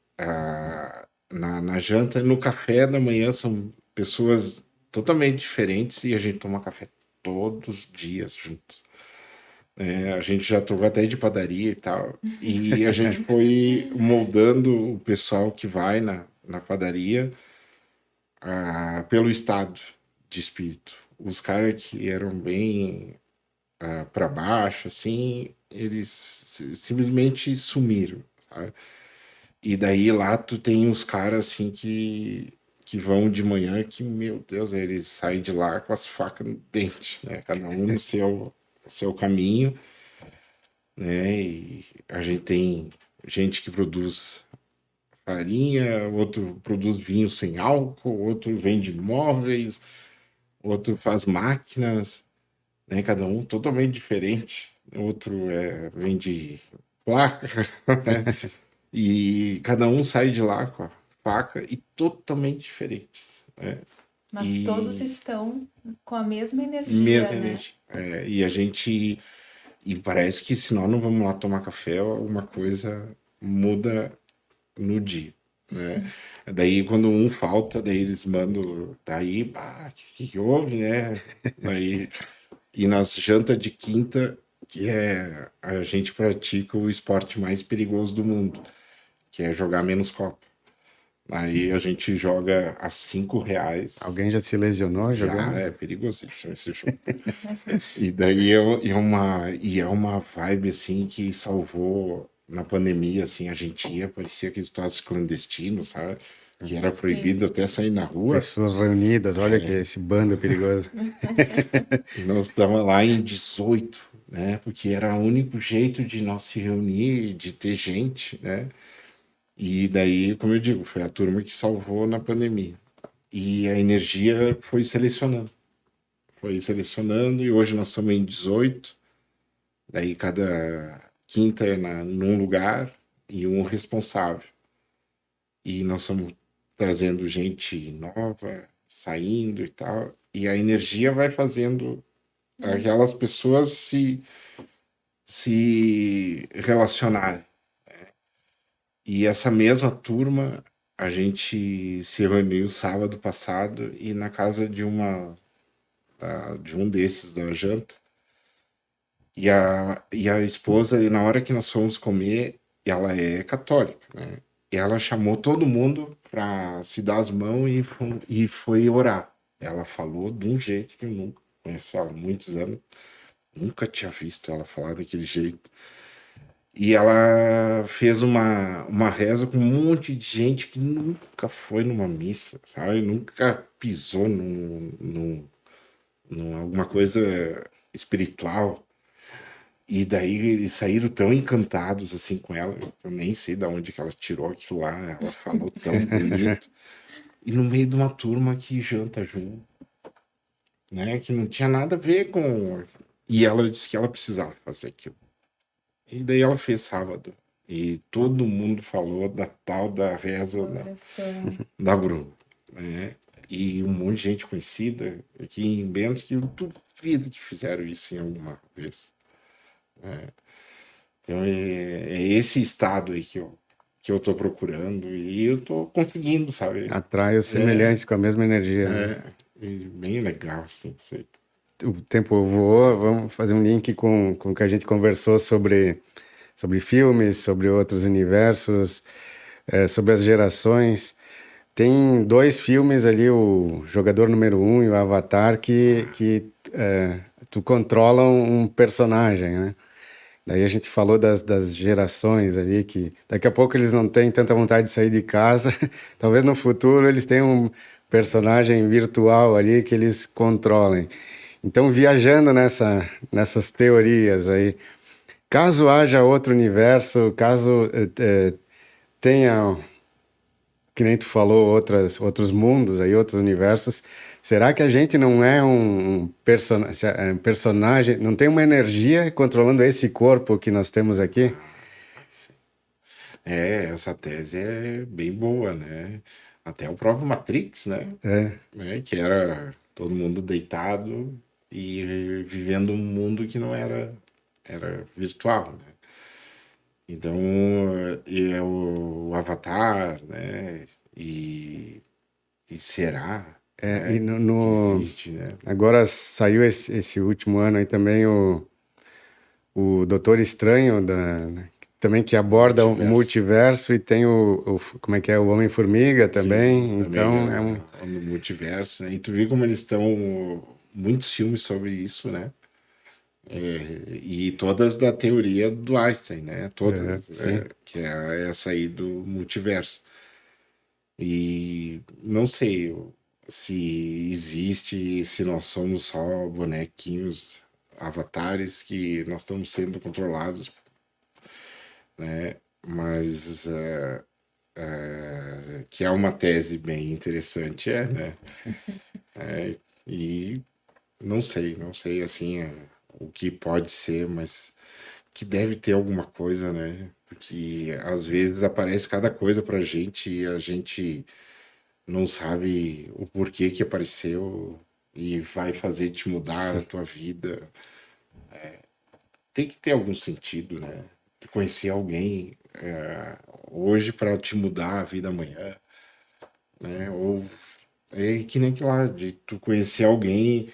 Na janta, no café da manhã são pessoas totalmente diferentes e a gente toma café todos os dias juntos. A gente já trocou até de padaria e tal. E a gente foi moldando o pessoal que vai na padaria pelo estado de espírito. Os caras que eram bem para baixo, assim, eles simplesmente sumiram, sabe? E daí lá tu tem os caras assim que vão de manhã que, meu Deus, eles saem de lá com as facas no dente, né? Cada um no seu caminho, né? E a gente tem gente que produz farinha, outro produz vinho sem álcool, outro vende móveis, outro faz máquinas, né? Cada um totalmente diferente. Outro vende placa, né? E cada um sai de lá com a faca e totalmente diferentes, né? Mas todos E estão com a mesma energia, mesma né? energia. E a gente. E parece que se nós não vamos lá tomar café, alguma coisa muda no dia, né? Daí quando um falta, daí eles mandam, daí, que houve, né? Daí, e nas jantas de quinta, que a gente pratica o esporte mais perigoso do mundo, que é jogar menos copo. Aí a gente joga a R$ 5. Alguém já se lesionou Já jogando? é perigosíssimo esse jogo. E daí é uma vibe assim que salvou na pandemia, assim, a gente ia, parecia que estava clandestino, sabe? que era proibido até sair na rua. Pessoas reunidas, olha que esse bando perigoso. E nós estávamos lá em 18, né? Porque era o único jeito de nós se reunir, de ter gente, né? E daí, como eu digo, foi a turma que salvou na pandemia. E a energia foi selecionando. Foi selecionando e hoje nós estamos em 18. Daí cada quinta é num lugar e um responsável. E nós estamos trazendo gente nova, saindo e tal. E a energia vai fazendo aquelas pessoas se relacionarem. E essa mesma turma, a gente se reuniu sábado passado e na casa de um desses da janta. E a esposa, e na hora que nós fomos comer, ela é católica, né? E ela chamou todo mundo para se dar as mãos e foi orar. Ela falou de um jeito que eu nunca conheço ela há muitos anos. Nunca tinha visto ela falar daquele jeito. E ela fez uma reza com um monte de gente que nunca foi numa missa, sabe? Nunca pisou num alguma coisa espiritual. E daí eles saíram tão encantados assim com ela. Eu nem sei de onde que ela tirou aquilo lá. Ela falou tão bonito. E no meio de uma turma que janta junto, né? Que não tinha nada a ver com. E ela disse que ela precisava fazer aquilo. E daí ela fez sábado. E todo mundo falou da tal da reza da Bruna, né? E um monte de gente conhecida aqui em Bento que eu duvido que fizeram isso em alguma vez. Então é esse estado aí que eu tô procurando e eu tô conseguindo, sabe? Atrai os semelhantes com a mesma energia. Né? E bem legal, assim, sei. O tempo voou, vamos fazer um link com o que a gente conversou sobre filmes, sobre outros universos, sobre as gerações. Tem 2 filmes ali, o Jogador Número 1 e o Avatar, que tu controla um personagem, né? Daí a gente falou das gerações ali, que daqui a pouco eles não têm tanta vontade de sair de casa. Talvez no futuro eles tenham um personagem virtual ali que eles controlem. Então, viajando nessas teorias aí, caso haja outro universo, caso tenha, que nem tu falou, outros mundos aí, outros universos, será que a gente não é um personagem, não tem uma energia controlando esse corpo que nós temos aqui? Essa tese é bem boa, né? Até o próprio Matrix, né? Que era todo mundo deitado e vivendo um mundo que não era virtual, né? Então, e é o Avatar, né? E será, E né? Existe, né? agora saiu esse último ano aí também o Doutor Estranho, também que aborda o multiverso, e tem como é que é, o Homem-Formiga também. Sim, então no multiverso, né? E tu viu como eles estão muitos filmes sobre isso, né? E todas da teoria do Einstein, né? Todas, que é essa aí do multiverso. E não sei se existe, se nós somos só bonequinhos, avatares que nós estamos sendo controlados, né? Mas que é uma tese bem interessante, né? E não sei assim o que pode ser, mas que deve ter alguma coisa, né? Porque às vezes aparece cada coisa pra gente e a gente não sabe o porquê que apareceu e vai fazer te mudar a tua vida. Tem que ter algum sentido, né? Conhecer alguém hoje para te mudar a vida amanhã, né? Ou é que nem que lá, de tu conhecer alguém.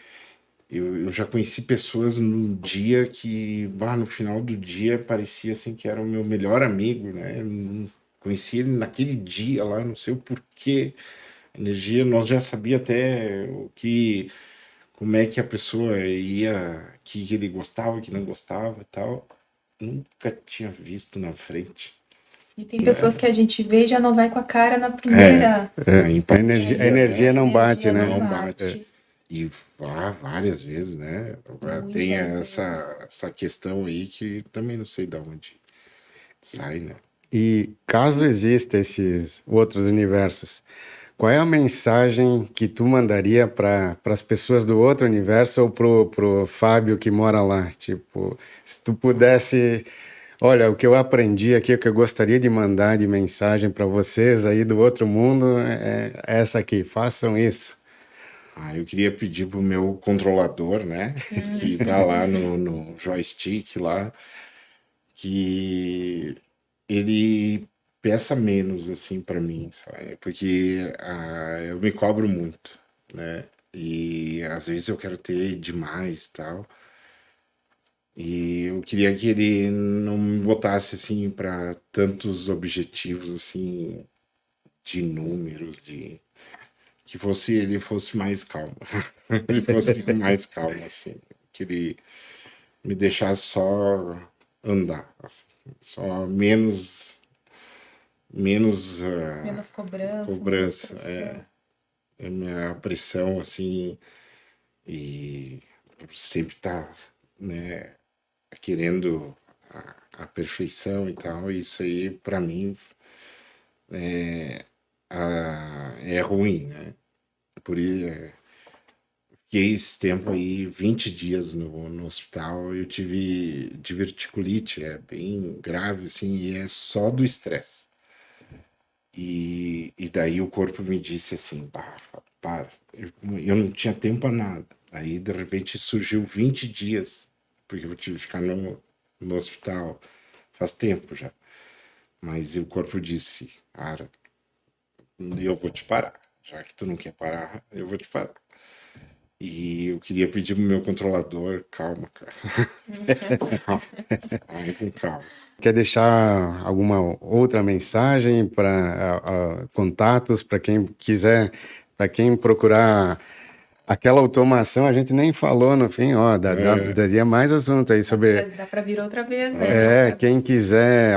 Eu já conheci pessoas num dia que, no final do dia, parecia assim que era o meu melhor amigo, né? Eu não conheci ele naquele dia lá, não sei o porquê. Energia, nós já sabia até como é que a pessoa ia, que ele gostava, que não gostava e tal. Nunca tinha visto na frente. E tem pessoas que a gente vê e já não vai com a cara na primeira. A empatia, A energia não bate, energia né? não não bate. bate. E várias vezes, né? Tem Muitas essa questão aí que também não sei de onde sai, né? E caso exista esses outros universos, qual é a mensagem que tu mandaria para as pessoas do outro universo ou pro Fábio que mora lá? Tipo, se tu pudesse, olha, o que eu aprendi aqui, o que eu gostaria de mandar de mensagem para vocês aí do outro mundo é essa aqui, façam isso. Eu queria pedir pro meu controlador, né? Que tá lá no joystick lá, que ele peça menos, assim, para mim, sabe? Porque eu me cobro muito, né? E às vezes eu quero ter demais e tal. E eu queria que ele não me botasse, assim, para tantos objetivos, assim, de números, ele fosse mais calmo. Ele fosse mais calmo, assim. Que ele me deixasse só andar, assim. Só menos Menos cobrança, menos cobrança. pressão. A minha pressão, assim, e sempre tá, né, querendo a perfeição e tal. Isso aí, para mim, é ruim, né? Por isso, fiquei esse tempo aí, 20 dias no hospital, eu tive diverticulite, é bem grave, assim, e é só do estresse. E daí o corpo me disse assim, para, eu não tinha tempo a nada. Aí, de repente, surgiu 20 dias, porque eu tive que ficar no hospital faz tempo já. Mas o corpo disse, cara, eu vou te parar. Já que tu não quer parar, eu vou te parar. E eu queria pedir pro meu controlador, calma, cara. Calma. Vai com calma. Quer deixar alguma outra mensagem para contatos, para quem quiser, para quem procurar aquela automação, a gente nem falou no fim, ó, daria mais assunto aí sobre. Dá para vir outra vez, né? Quem quiser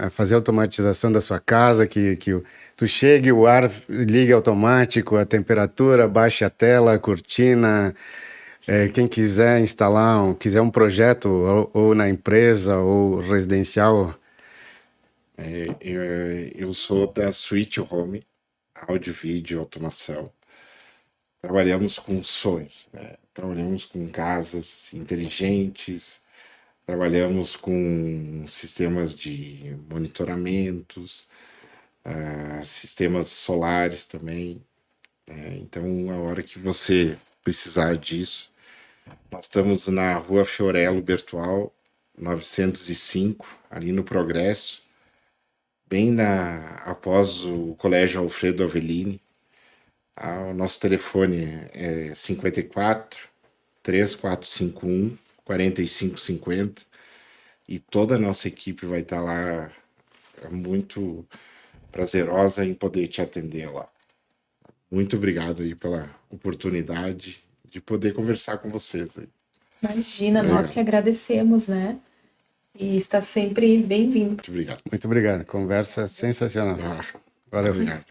fazer automatização da sua casa, tu chegue, o ar ligue automático, a temperatura, baixe a tela, a cortina. Quem quiser instalar, quiser um projeto ou na empresa ou residencial. Eu sou da Switch Home, áudio, vídeo, automação. Trabalhamos com sonhos, né? Trabalhamos com casas inteligentes, trabalhamos com sistemas de monitoramentos, sistemas solares também, né? Então, a hora que você precisar disso, nós estamos na Rua Fiorello Bertual, 905, ali no Progresso, bem após o Colégio Alfredo Avellini. O nosso telefone é 54 3451 4550 e toda a nossa equipe vai estar lá, muito prazerosa em poder te atender lá. Muito obrigado aí pela oportunidade de poder conversar com vocês aí. Imagina, nós que agradecemos, né? E está sempre bem-vindo. Muito obrigado. Muito obrigado. Conversa sensacional. Valeu. Obrigado.